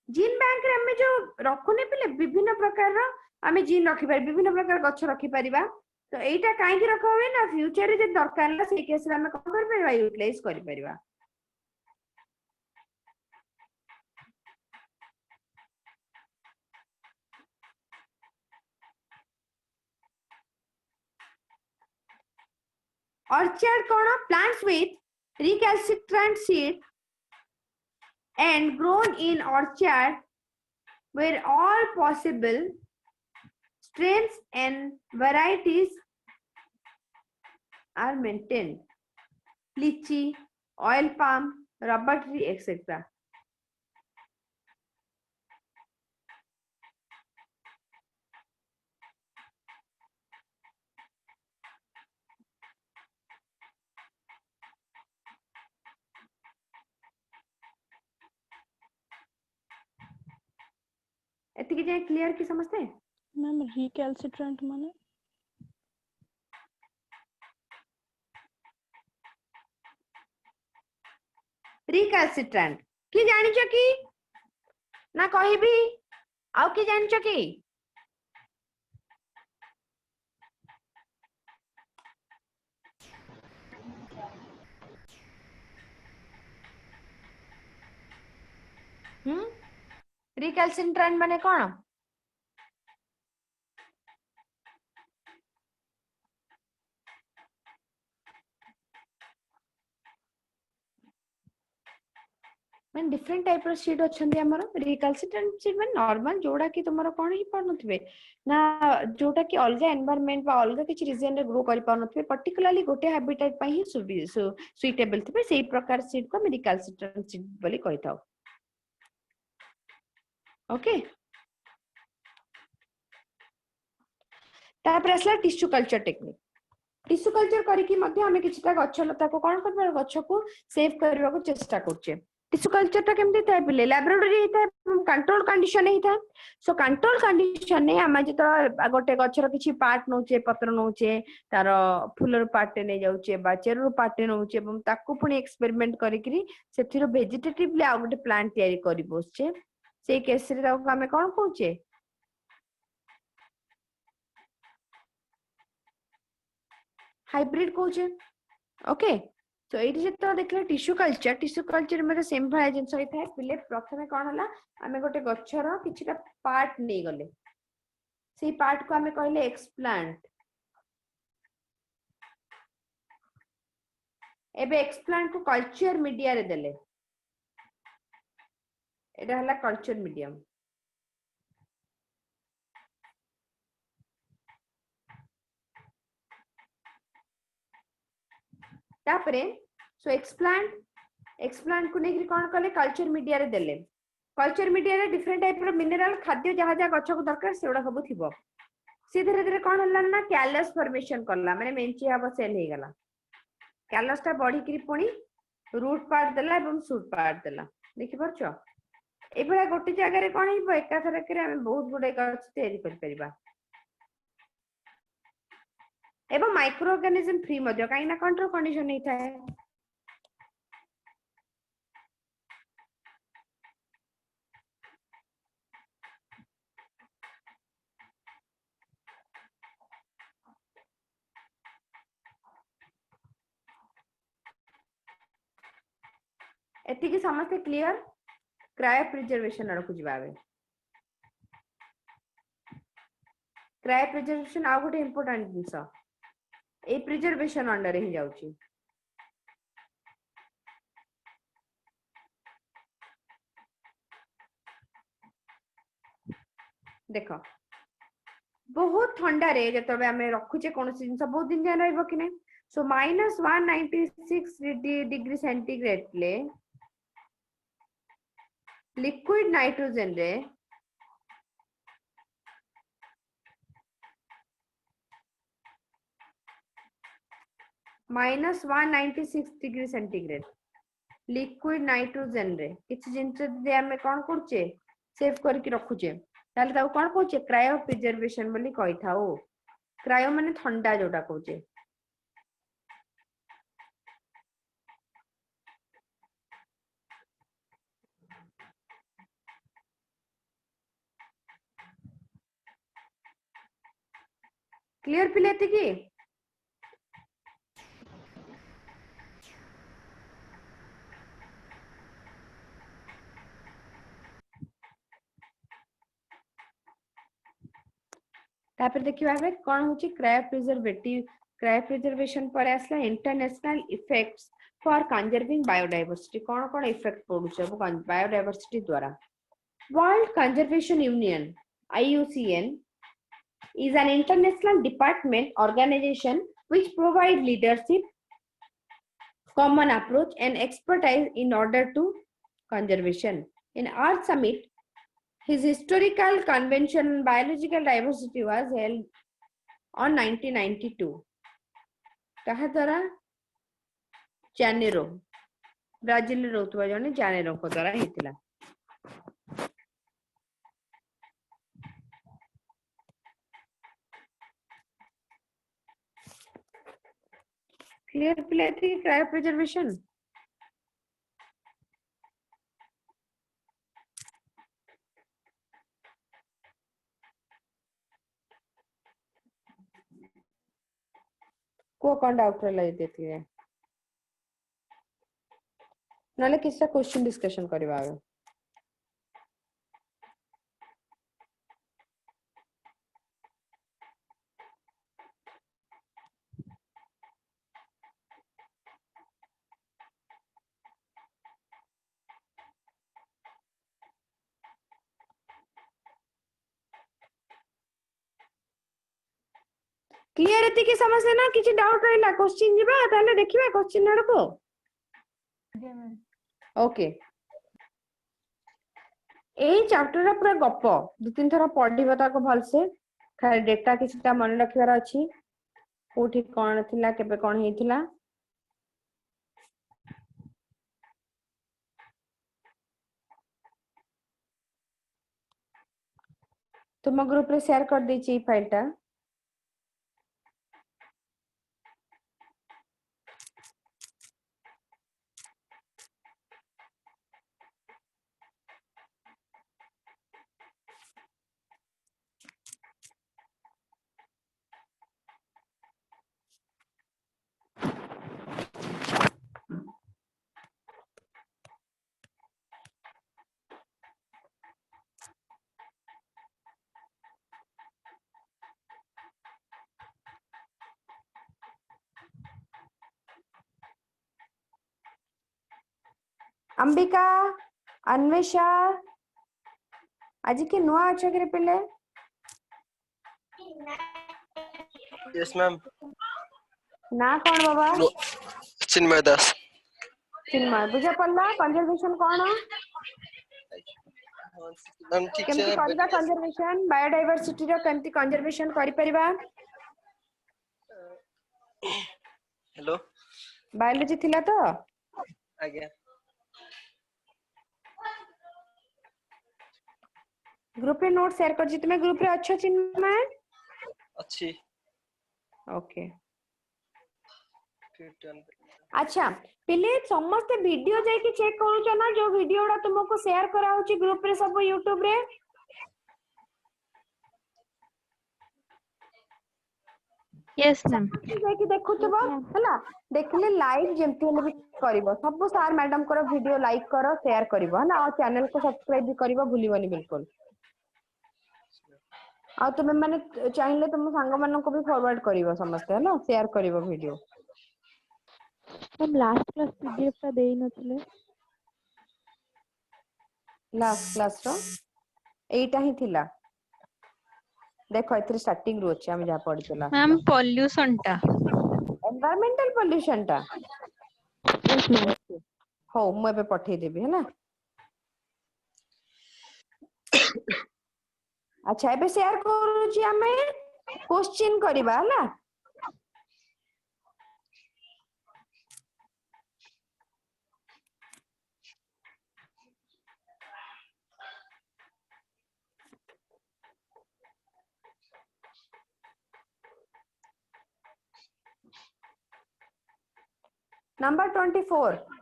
जीन बैंक रे हम जो रखुने पिले विभिन्न प्रकार रो आमे जीन रखि पारि विभिन्न प्रकार गछ रखि परिबा तो एटा काहे कि रखा हुए ना फ्यूचर रे जे दरकार ना से केस रे आमे कोन कर परिबा यूटिलाइज करि परिबा orchard kono plants with recalcitrant seed and grown in orchard where all possible strains and varieties are maintained. Lychee, oil palm, rubber tree, etc. एतिकी जाए क्लियर की समझते हैं मैम रिकैल्सिट्रेंट माने रिकैल्सिट्रेंट की जानिछ की ना कहबी आउ की जानिछ की रिकैल्सिट्रेंट माने कोन मैंने डिफरेंट टाइप रो सीड अछंती हमर रिकैल्सिट्रेंट सीड में नॉर्मल जोड़ा कि तुमरो कोन ही पड़नथबे ना जोटा कि अलगा एनवायरनमेंट बा अलगा किछ रीजन रे ग्रो करि पाउनथबे पर्टिकुलरली गोटे हैबिटेट पई ही सुइटेबल थबे सेही प्रकार सीड को हम रिकैल्सिट्रेंट सीड बोली कहिताउ ओके तापर असला tissue culture technique tissue culture करिकि मध्ये हमें किछटा गछ लता को कोन करबा गछ को सेव करबा को चेष्टा करछे टिश्यू कल्चर टा केमती थाए पिले लैबोरेटरी हेता कंट्रोल कंडीशन हेता सो कंट्रोल कंडीशन ने हम जे तो गोटे गछर किछि पार्ट नोचे पत्र नोचे तार फुलर पार्ट ने जाउचे बा चेरु पार्ट नोचे एवं ताकू पुनी एक्सपेरिमेंट करिकरी सेथिरो वेजिटेटिवली आ गोटे प्लांट तयारी करि बसचे से केस रे ताको हमें कोन कहूचे हाइब्रिड कहूचे ओके तो एठी जे तो देखले टिश्यू कल्चर में सेम भाया जिंस होई थाए पिले प्रथमे कोन हला हमें गोटे गछर किछटा पार्ट नै गले सेही पार्ट को हमें कहले एक्सप्लांट एबे एक्सप्लांट को कल्चर मीडिया रे देले एटा हला कल्चर मीडियम तापरे सो एक्सप्लांट को नेकरी कोन कले कल्चर मीडिया रे देले कल्चर मीडिया रे डिफरेंट टाइप रो मिनरल खाद्य जहा जहा गछ को दरकार सेउडा सब थिबो से धीरे धीरे कोन हला ना कैलस फॉर्मेशन करला माने मेंची हबो सेल हे गला कैलस ता बॉडी की पुनी रूट पार्ट देला एवं शूट पार्ट देला देखि परछो एबेला गोटे जगह रे कोन हिबो एका थरक रे हम बहुत गुडे गछ तयारी कर परिबा एवं माइक्रो ऑर्गेनिज्म फ्री मध्य काई ना कंट्रोल कंडीशन नहीं थाए एतिकी समस्त क्लियर क्रायो प्रिजर्वेशन आड़ को जिबाबे क्रायो प्रिजर्वेशन आ गोटे इंपोर्टेंट जिंस ए प्रिजर्वेशन अंडर ही जाउची देखो बहुत ठंडा रे जतबे हमें रखुचे कोनोसी जिंस बहुत दिन जाय रहबो कि नै सो -196 डिग्री सेंटीग्रेड ले लिक्विड नाइट्रोजन रे -196 डिग्री सेंटीग्रेड लिक्विड नाइट्रोजन रे किछ जिंस दे हमें कोन करचे सेव करके रखुचे ताले ताको कोन कहूचे क्रायो प्रिजर्वेशन बोली कहि थाओ क्रायो माने ठंडा जोटा कहूचे क्लियर पिले कि तापर देखिबा हबे कोन होची क्रायो प्रिजर्वेशन पर आसला international effects for conserving biodiversity कोन कोन इफेक्ट पडुछ अब बायोडायवर्सिटी द्वारा world conservation union IUCN is an international department organization which provide leadership, common approach and expertise in order to conservation. In Earth Summit, his historical convention on biological diversity was held on 1992. ताहा द्वारा Janeiro Brazil रे रहउतबा जने Janeiro को द्वारा हेतिला clear पिले थी cryo preservation को कौन डाउट लगे देती है नले किसका क्वेश्चन डिस्कशन करबा आगे क्लियर एति की समझले ना किछि डाउट रहिला क्वेश्चन जिबा ताले देखिबा क्वेश्चन नडको ओके एई चैप्टर पूरा गप दु तीन थरा पढिबा ताको भलसे खाली डेटा किछटा मन रखिबार अछि कोठी कोन थिला केबे कोन हेतिला तुम ग्रुप रे शेयर कर दी छी फाइल टा अंबिका अन्वेषा आज के नुआ अच्छा करे पिले यस मैम ना कौन बाबा चिन्मय दास चिन्मय बुझा पड़ला कंजर्वेशन कौन मैम ठीक केमती से करबा कंजर्वेशन बायोडायवर्सिटी रो केमती कंजर्वेशन करि परिबा हेलो बायोलॉजी थिला तो आज्ञा ग्रुप रे नोट शेयर कर जी तुमे ग्रुप रे अच्छा चिन्मय अच्छी ओके फिर टर्न अच्छा पिले समस्त वीडियो जाई कि चेक करू छ ना जो वीडियोडा तुमको शेयर करा होची ग्रुप रे सब YouTube रे यस मैम जाई देखुथबो हला देखले लाइक जेमती हेले भी करबो सब सर मैडम को वीडियो लाइक करो शेयर करबो हला और चैनल को सब्सक्राइब भी करबो भूलिबनी बिल्कुल आ तुम माने चाहिले तुम संग मानन को भी फॉरवर्ड करबो समस्त हला शेयर करबो video ma'am last class PDF टा देई नथिले लास्ट क्लास रो एटा ही थिला देखो इतरी स्टार्टिंग रो अछि हम जा पढितला मैम पॉल्यूशन टा एनवायरमेंटल पोल्यूशन टा यस मैम हो मैं बे पठे देबी है ना अच्छा एबे शेयर करू छी हमें क्वेश्चन करबा हला नंबर 24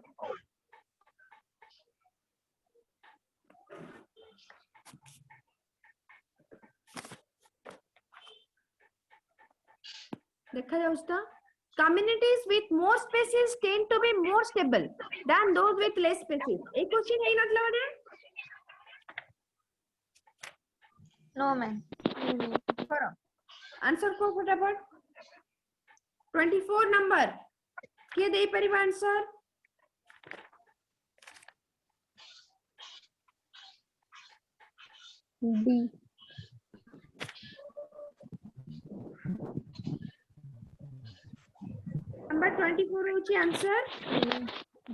देखा जाउछ त communities with more species tend to be more stable than those with less species. एक क्वेश्चन है नतला बने नो मैम करो आंसर को फटाफट 24 नंबर किए दे परिबा आंसर डी नंबर 24 होची answer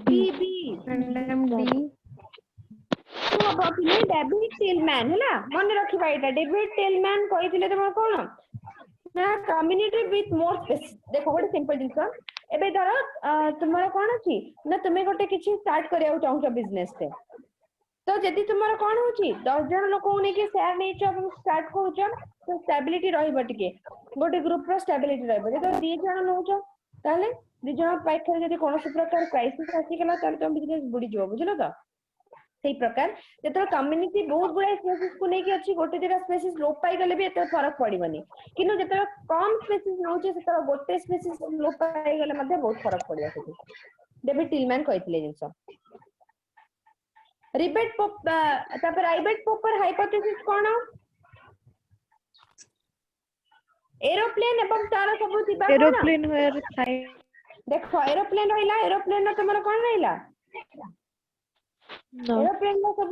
B B madam D तो बापिले डेविड टिलमैन हैला मन रखिबा एटा डेविड टिलमैन कहिथिले तम कोन ना कम्युनिटी विथ मोर स्पेस देखो गोटे सिंपल डिसन एबे धर तुमरा कोन अछि ना तुमे गोटे किछि स्टार्ट करिया चाहू बिजनेस ते तो जदि तुमरा कोन होछि 10 जन लोक ने के शेयर नै छ स्टार्ट करू तो स्टेबिलिटी रहइबो टिके गोटे ग्रुप रो स्टेबिलिटी रहइबो जे तो 2 जन नौ छ ताले 2 जन पाइखरे जदि कोनोसी प्रकार क्राइसिस आसी गेला ताले तुम बिजनेस बुडी जो बुझलो तो सही प्रकार जेतो कम्युनिटी बहुत गुडा स्पेसिस को नेकी अछि गोटे दिरा स्पेसिस लोप पाई गले भी एते फरक पड़िबनी किनु जेतो कम स्पेसिस नौचे सेतो गोटे स्पेसिस लोप पाई गले मध्ये बहुत फरक पड़िया सेठी डेविड टिलमैन कहितले जिंस रिबेट पॉप तापर राइबेट पॉपर हाइपोथेसिस कोन एरोप्लेन एवं तार सब थिबा कोन एरोप्लेन वेयर फ्लाइंग देखो एरोप्लेन रहिला एरोप्लेन न तमरा कोन रहिला नो एरोप्लेन में सब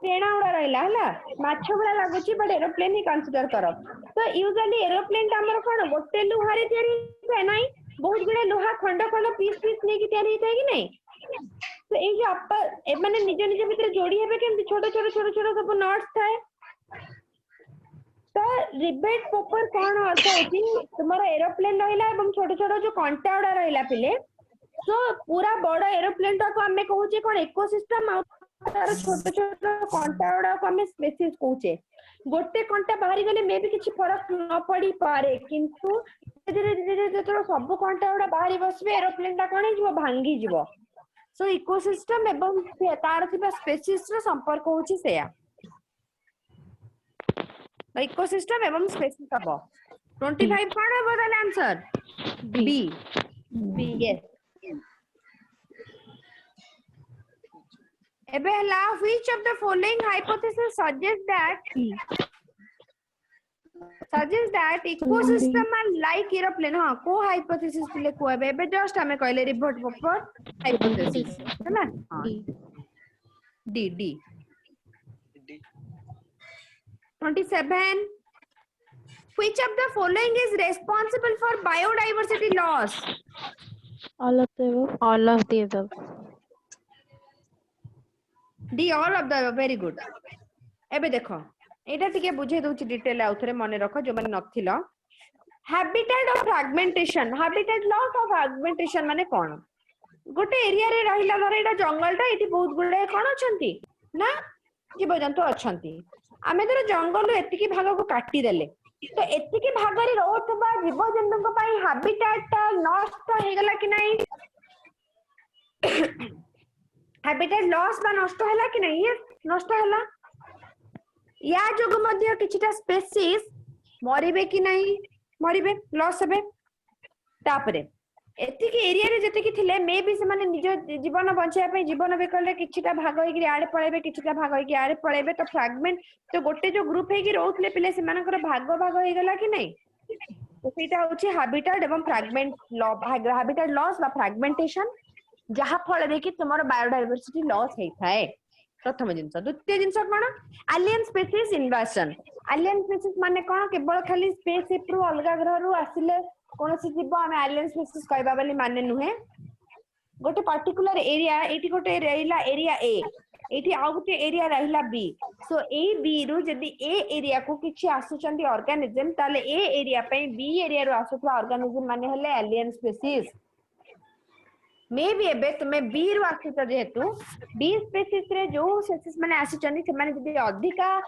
पेणा उड़ा रहिला हला माछ बड़ा लागुची बट एरोप्लेन ही कंसीडर करो तो यूजुअली एरोप्लेन ता हमर कोन गोटे लोहारे तयारी है नाही बहुत गुडे लोहा खंड खंड पीस पीस ने की तयारी है कि नहीं तो ए जो अपर ए माने निज निज भीतर जोड़ी हेबे केमति छोटे छोटे छोटे छोटे सब नट्स थाए तो रिबेट पॉपर कोन अर्थ होची तुम्हारा एरोप्लेन रहिला एवं छोटे छोटे जो कांटा उड़ा रहिला पिले तो पूरा बड़ा एरोप्लेन टा को हमें कहूचे कोन इकोसिस्टम तार छोटे छोटे कांटा उड़ा को हमें स्पेसिस कहूचे गोटे कांटा बाहरी गले मे भी किछि फरक न पड़ी पारे किंतु धीरे धीरे जेतो सब कांटा उड़ा बाहरी बसबे एरोप्लेन टा कोन हिजो भांगी जिवो सो इकोसिस्टम एवं तार थिबा स्पेसिस रो संपर्क होची सेया इकोसिस्टम एवं स्पेसिस हबो 25 कोन हबो the answer B B yes Ebe la which of the following hypothesis suggests that ecosystem are like aeroplane ha ko hypothesis pile ko ebe just hame कहले रिबर्ट पॉपर hypothesis है ना हां D D D 27 which of the following is responsible for biodiversity loss all of the above D all of the very good एबे देखो एटा टिके बुझे दोछि detail आउथरे मने रखो जो माने नथिलो habitat of fragmentation habitat loss of fragmentation माने कोन गोटे एरिया रे रहिला धर एटा जंगलटा एठी बहुत गुडे कोन अछंती ना जीवजंतु अछंती आमे धर जंगल एतिकी भाग को काटी देले तो एतिकी भाग रे रहतबा जीवजंतु को पई हैबिटेट नष्ट हे गेला कि नहीं हैबिटेट लॉस बा नष्ट हला कि नहीं ये नष्ट हला या जोग मध्य किछटा स्पेसीज मरिबे कि नहीं मरिबे लॉस हेबे तापरे एतिकी एरिया रे जते कि थिले मे भी से माने निज जीवन बंचाय पे जीवन बेकले किछटा भाग होई कि आड़े पळेबे किछटा भाग होई कि आड़े पळेबे तो फ्रैगमेंट तो गोटे जो ग्रुप है कि रहउतले पिले से मानकर भाग भाग होई गेला कि नहीं तो सेटा होची हैबिटेट एवं फ्रैगमेंट हैबिटेट लॉस बा फ्रैगमेंटेशन जहा फल देखि तुमर बायोडायवर्सिटी लॉस हे थाए प्रथम जिंस द्वितीय जिंस कोन alien species invasion alien species माने कोन केवल खाली स्पेसशिप रु अलगा ग्रह रु आसिले कोनसी जीव हम एलियन स्पीसीज कहबा बली माने नुहे गोटे पर्टिकुलर एरिया एटी गोटे रहिला एरिया ए एटी आ गोटे एरिया रहिला बी सो ए बी रु जदी ए एरिया को किछि आसुचंदी ऑर्गेनिज्म ताले ए एरिया पे बी एरिया रु आसुथवा ऑर्गेनिज्म माने हले एलियन स्पीसीज मे भी एबे तुमे बी रु आसित जेतु बी स्पीसीज रे जो स्पीसीज माने आसिचंदी से माने जदी अधिका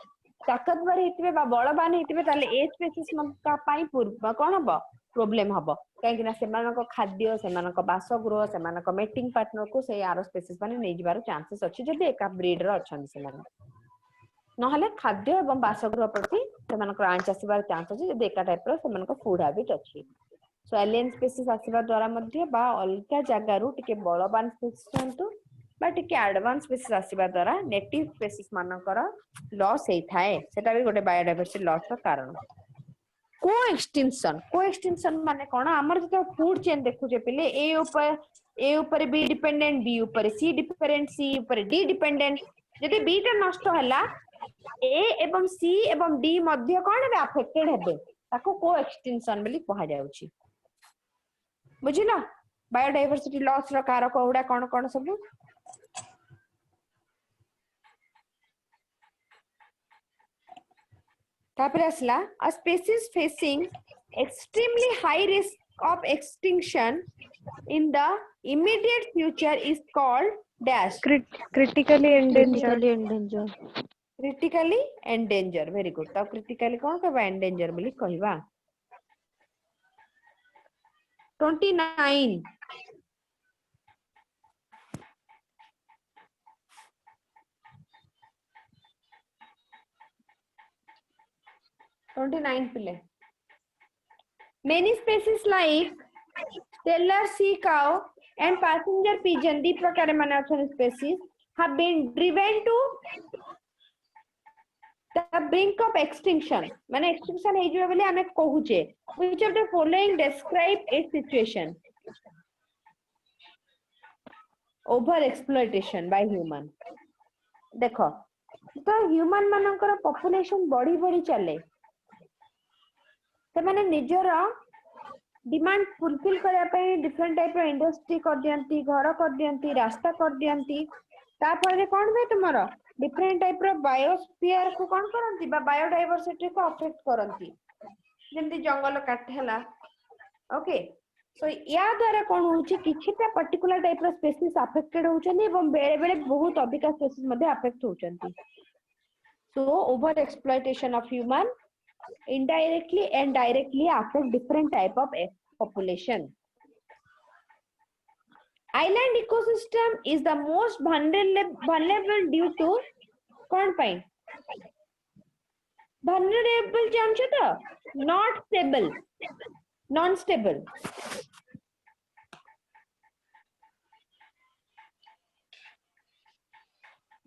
ताकतवर हेतिबे बा बळबान हेतिबे ताले ए स्पीसीज का पाई पूर्व कोन हबो प्रॉब्लम हबो काहे कि ना सेमानको खाद्य सेमानको बासगृह सेमानको मेटिंग पार्टनर को से आरो स्पीसीज माने नै जिबारो चांसेस अछि जदी एका ब्रीड रो अछन सेमान नहले खाद्य एवं बासगृह प्रति सेमानको आंच आसीबार चांस अछि जदी एका टाइप रो सेमानको फूड हैबिट अछि सो एलियन स्पीसीज आसीबा द्वारा मध्य बा अलगा जगारू टिके बलवान स्पीसीज हंतु बा टिके एडवांस स्पीसीज आसीबा द्वारा नेटिव स्पीसीज मानकर लॉस हेई थाए सेटा भी गोटे बायोडायवर्सिटी लॉस रो कारण को एक्सटिंक्शन माने कोन हमर जो फूड चेन देखु जे पिले ए ऊपर बी डिपेंडेंट बी ऊपर सी डिपेंडेंट सी ऊपर डी डिपेंडेंट यदि बी टा नष्ट हला ए एवं सी एवं डी मध्य कोन बे अफेक्टेड हेबे ताको को एक्सटिंक्शन बोली कहा जाउची बुझिला बायोडायवर्सिटी लॉस रो कारक उडा कोन कोन सब तापर असला a species facing extremely high risk of extinction in the immediate future is called dash critically endangered. critically endangered. critically endangered very good तो critically कौन कहबा endangered बोली कहबा 29 29 पिले many species like stellar sea cow and passenger pigeon दी प्रकार माने अछन species have been driven to the brink of extinction माने extinction हे जो बोले हमें कहूचे which of the following describe its situation over exploitation by human देखो तो ह्यूमन मानकर population बढ़ी बढ़ी चले से माने निजर डिमांड फुलफिल करया पे डिफरेंट टाइप रो इंडस्ट्री कर दियंती घर कर दियंती रास्ता कर दियंती ता फले कोन बे तुमरो डिफरेंट टाइप रो बायोस्फीयर को कोन करंती बा बायोडायवर्सिटी को अफेक्ट करंती जेंती जंगल काट हला ओके सो या द्वारा कोन होची किछिटा पर्टिकुलर टाइप रो स्पीसीज अफेक्टेड होचनी एवं बेले बेले बहुत अधिक स्पीसीज मध्ये अफेक्ट होचंती so over exploitation of human indirectly and directly affect different type of population. Island ecosystem is the most vulnerable due to कौन पाइन vulnerable जानछो तो not stable non stable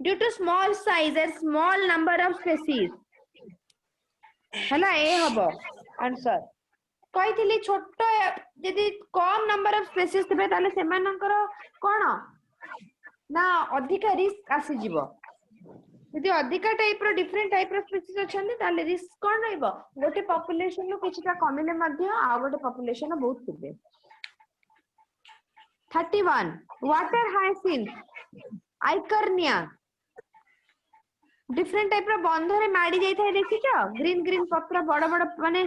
due to small size and small number of species हला ए हबो answer कहितली छोट यदि कम number of species तबे ताले सेमानकर कोन ना अधिक रिस्क आसी जीवो यदि अधिक टाइप रो डिफरेंट टाइप रो स्पीसीज अछन ताले रिस्क कोन रहइबो गोटे पॉपुलेशन लो किछटा कमिले मध्य आ गोटे पॉपुलेशन बहुत सुबे 31 वाटर हायसिंथ आइकर्निया डिफरेंट टाइप रो बंधरे माडी जाई थाए देखिछो ग्रीन ग्रीन पत्र बड़ बड़ माने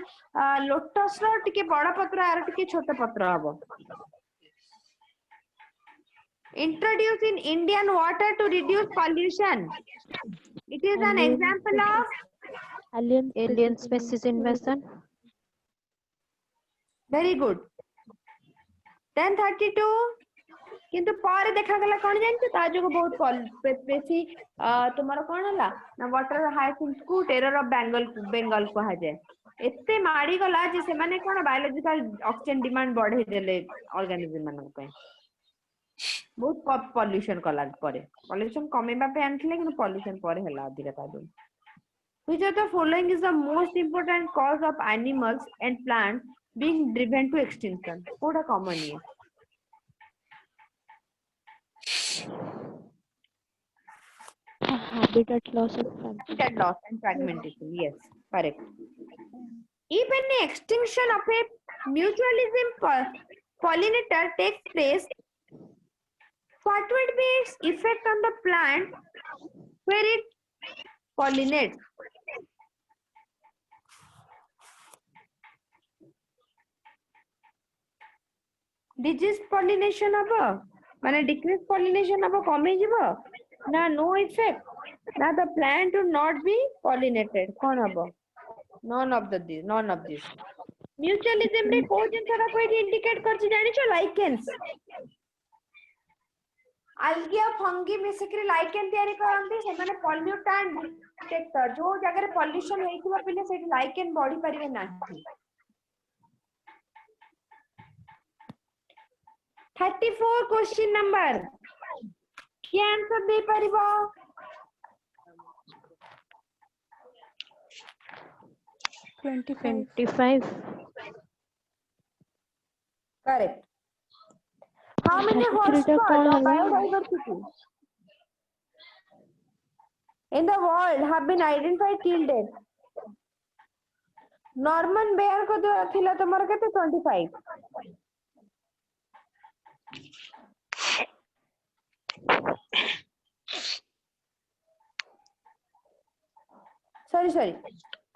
लोटस रो टिके बड़ पत्र आर टिके छोट पत्र हबो introduce in Indian water to reduce pollution it is an example of alien species invasion. Very good then 32 किंतु पारे देखा गला कोन जानछ ता जो बहुत बेसी तुम्हारा कोन हला ना वाटर हायसिंथ को टेरर ऑफ बेंगल को हाजे एते माडी गला जे से माने कोन बायोलॉजिकल ऑक्सीजन डिमांड बढ़े देले ऑर्गेनिज्म मानन पे बहुत पॉल्यूशन कला परे पॉल्यूशन कमेबा पे आनथिले कि पॉल्यूशन परे हला अधिक ता दो which of the following is the most important cause of animals and plants being driven to extinction कोडा कॉमन है Habitat loss and fragmentation. Yes, correct. If any extinction of a mutualism pollinator takes place, what would be its effect on the plant where it pollinates? Disease pollination habo माने decrease pollination habo कमी जिवो ना no effect ना the plant will not be pollinated कौन हबो none of this mutualism रे को जिनसरा को इंडिकेट करछि जानि छ लाइकेन्स algae और fungi मिसकरी लाइकेन तयारी करंती से माने पोल्यूटेंट डिटेक्टर जो जगह पोल्यूशन हेइथिबा पिले सेठी लाइकेन बॉडी परिबे नाही 34 क्वेश्चन नंबर की आंसर दे परिबो 25. करेक्ट how many 33 टा hotspots कौन of हला biodiversity in the world have been identified till date Norman Bayer को जो थिला तमर केते 25 सॉरी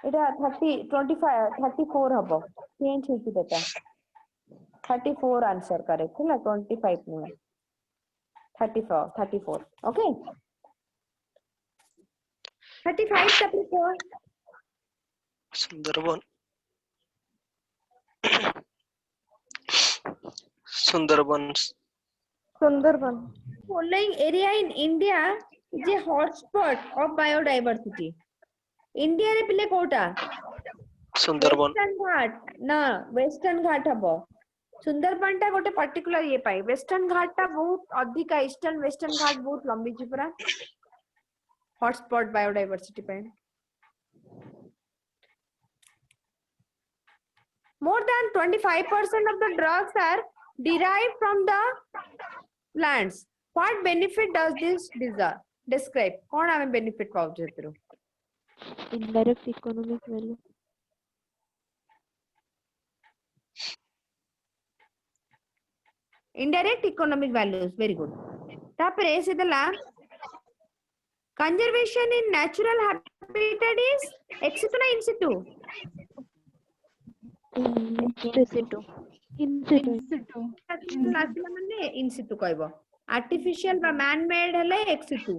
एटा 30 25 34 हबो चेंज होती देता 34 आंसर करेक्ट है 25 नुए 34 ओके 35 तब 4 Sundarban Sundarban following area in India is a hotspot of biodiversity India रे पिले कोटा सुंदरबन वेस्टर्न घाट ना वेस्टर्न घाट हबो सुंदरबन टा गोटे पर्टिकुलर ये पाई वेस्टर्न घाट टा बहुत अधिक ईस्टर्न वेस्टर्न घाट बहुत लंबी छी पूरा हॉटस्पॉट बायोडायवर्सिटी पे more than 25% of the drugs are derived from the plants what benefit does this describe कौन हमें benefit पाउ जेतरो indirect economic value indirect economic values very good तापरे से दला conservation in natural habitat is ex situ na in situ ଆସିଲା ମାନେ in situ କହିବ artificial বা man made ହେଲେ ex situ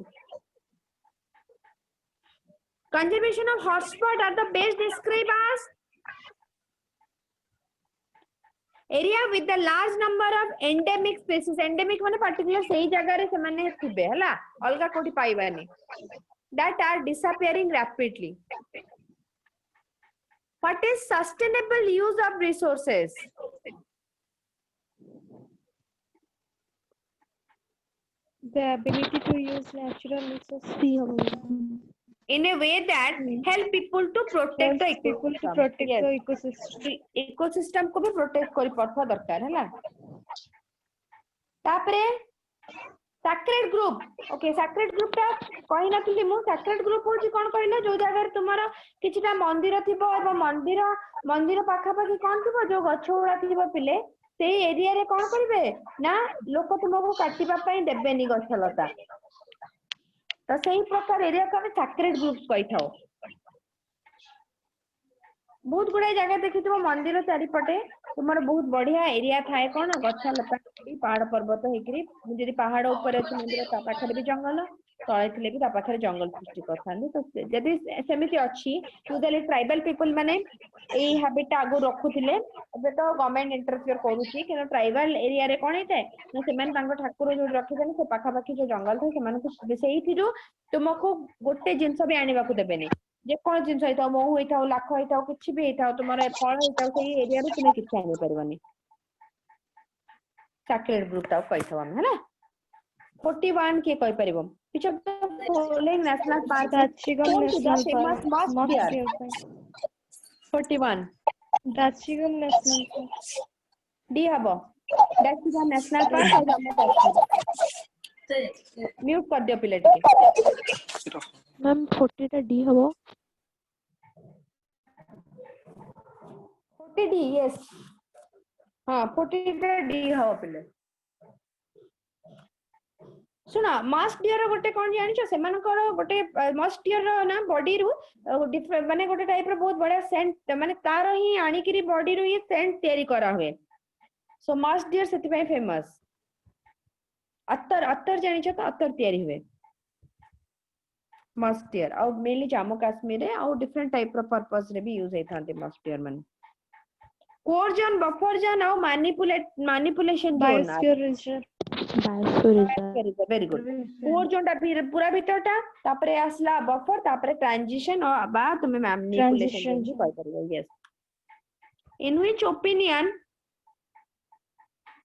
conservation of hotspot are the best described as area with the large number of endemic species endemic माने particular सेही जगह रे से माने थिबे हला अलगा कोठी पाइबानी that are disappearing rapidly what is sustainable use of resources The ability to use natural resources in a way that help people to protect the helps people to ecosystem protect yes. the ecosystem. ecosystem को भी protect करी पड़ता दरकार है ना तापरे sacred group okay sacred group टा कहि नथिली मु sacred group होची कोन कहले जो जगह तुमरा किछटा मंदिर थिबो एवं मंदिर पाखा पाखी कोन थिबो जो गछ उड़ा थिबो पिले सेही एरिया रे कोन करिवे ना लोक तुमको काटिबा पई देबेनी गछ लता तो सेही प्रकार एरिया को हम sacred groups कहि थाओ बहुत गुडा जगह देखि तुम मंदिर चारिपटे तुमर बहुत बढ़िया एरिया थाए कोन गछ लता पहाड़ पर्वत हेकरी जदि पहाड़ ऊपर अछि मंदिर ता पाखरे भी जंगल तळे थिले भी ता पाखरे जंगल सृष्टि करथानी तो जदि सेमिति अछि यूजुअली ट्राइबल पीपल माने ए हैबिट आगु रखुथिले एबे तो गवर्नमेंट इंटरफियर करूची कि ट्राइबल एरिया रे कोन हेते ना सेमन तांको ठाकुर जो रखिदेन से पाखा पाखी जो जंगल थे सेमान को सेही थिरु तुमको गोटे जिंस भी आनिबा को देबेनी जे कोन जिंस होइता महु होइता लाख होइता किछि भी होइता तुमरे फळ होइता सेही एरिया रे तुमे किछि आनि परबनी sacred group ता कहथो हम हैला 41 के कहि परिबो which of the following national parks Dachigam National famous Park. must Must deer Deer Park. 41 Dachigam National Park. D हबो Dachigam national park और जम्मू कश्मीर म्यूट कर दियो पिले टिके मैम 40 टा डी हबो 40 D yes हां 40 टा D हबो पिले सुना मस्ट डियर गोटे कोन जानि छ सेमानकर गोटे मस्ट डियर ना बॉडी रु माने गोटे टाइप रो बहुत बड़ा सेंट माने तार ही आनी करी बॉडी रु ये सेंट तयारी करा हुए सो मस्ट डियर सेति पय फेमस अत्तर जानि छ तो अत्तर तयारी हुए मस्ट डियर और मेनली जम्मू कश्मीर रे और डिफरेंट टाइप रो पर्पस रे भी यूज होई थांते मस्ट डियर माने कोर्जन बफर जोन और manipulation zone Biosphere Reserve. Very good core जोनटा पूरा भीतरटा तापरे आसला बफर तापरे ट्रांजिशन और बा तुमे मैनिपुलेशन जी कहि परिबो yes in which opinion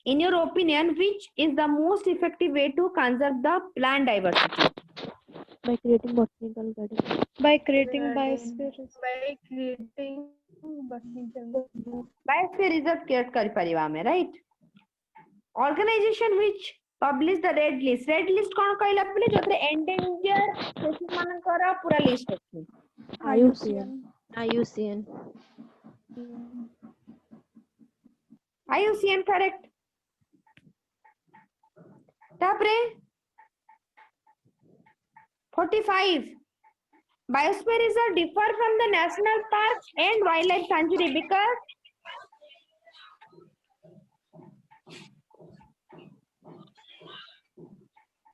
In your opinion, which is the most effective way to conserve the plant diversity? By creating botanical gardens. By creating biosphere. by creating botanical Biosphere reserve create kari pariba ame, right? Organization which publish the red list. Red list कौन कहला पहले जो थे endangered species मानकरा पूरा list अछि. IUCN. IUCN correct. तापरे 45. Biosphere reserve differ from the national park and wildlife sanctuary because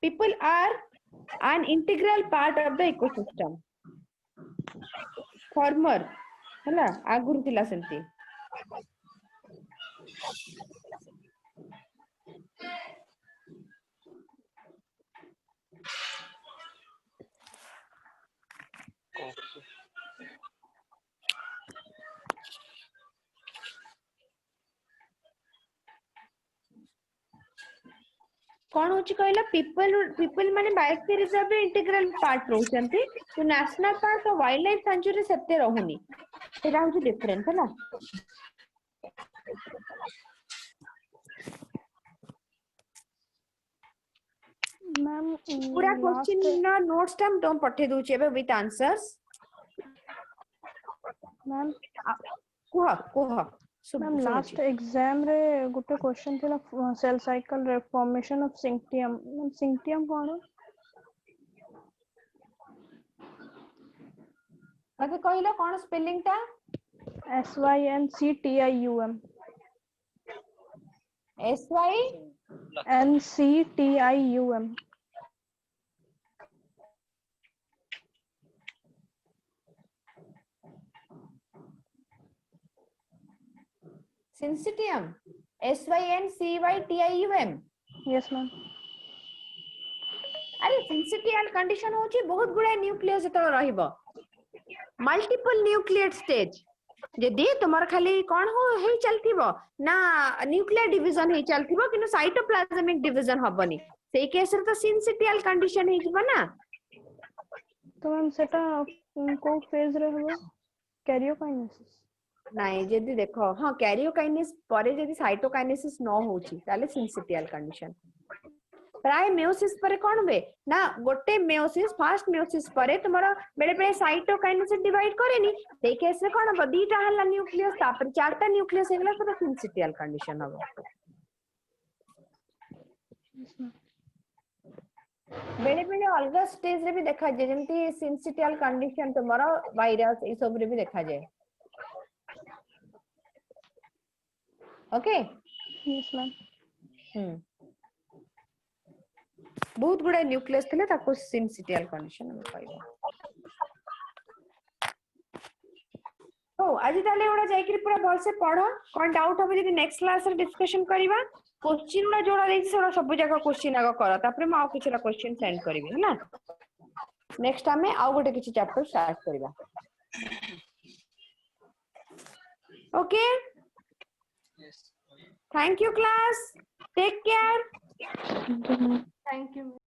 people are an integral part of the ecosystem. Farmer, हैला आगुरु थिला सेंती. कौन होची कहला people माने बायोस्फीयर रिजर्व इंटीग्रल पार्ट रहउचंती तो नेशनल पार्क और वाइल्ड लाइफ सेंचुरी सेते रहुनी सेटा होची डिफरेंस है ना. मैम पूरा क्वेश्चन ना नोट्स टाइम तुम पठे दूची एबे with answers. Ma'am Kuh ma'am last exam रे गुटे क्वेश्चन थिला सेल साइकिल रे फॉर्मेशन ऑफ सिंक्टियम. मैम सिंक्टियम कोन? अबे कहला कोन स्पेलिंग ता? SYNCTIUM. SY NCTIUM. Syncytium. SYNCYTIUM. Yes ma'am. अरे सिंसिटियल कंडीशन होची बहुत गुडा न्यूक्लियस जतल रहइबो. मल्टीपल न्यूक्लियेट स्टेज जदि तुमर खाली कोन हो हे चलथिबो ना न्यूक्लियर डिवीजन हे चलथिबो किनु साइटोप्लाज्मिक डिवीजन हबनी सेई केस रे तो सिंसिटियल कंडीशन हे जिबो ना. तो मैम सेटा को फेज रे हबो कैरियोकाइनेसिस नाही जदि देखो हां कैरियोकाइनेस परे जदि साइटोकाइनेसिस न होची ताले सिंसिटियल कंडीशन. प्राय मेयोसिस परे कोन बे ना गोटे मेयोसिस फर्स्ट मेयोसिस परे तुमरो बेले बेले साइटोकाइनेसिस डिवाइड करेनी सेई केस रे कोन हबो दीटा हल्ला न्यूक्लियस तापर चारटा न्यूक्लियस हेगला तो सिंसिटियल कंडीशन हबो. बेले बेले अलग स्टेज रे भी देखा जाय जेमती सिंसिटियल कंडीशन तुमरो वायरस ए सब रे भी देखा जाय. Okay yes ma'am. बहुत गुडा न्यूक्लियस थिले ताको सिंसिटियल कंडीशन में कहबो. तो आज ताले ओडा जाय कि पूरा बोल से पढो कोन डाउट होबे जदि नेक्स्ट क्लास रे डिस्कशन करबा. क्वेश्चन ना जोड़ा देछि सेडा सब जगह क्वेश्चन आगो कर तापर म आउ किछरा क्वेश्चन सेंड करबी है ना. नेक्स्ट टाइम में आउ गोटे किछि चैप्टर स्टार्ट करबा. Okay thank you class take care. Thank you, ma'am. Thank you.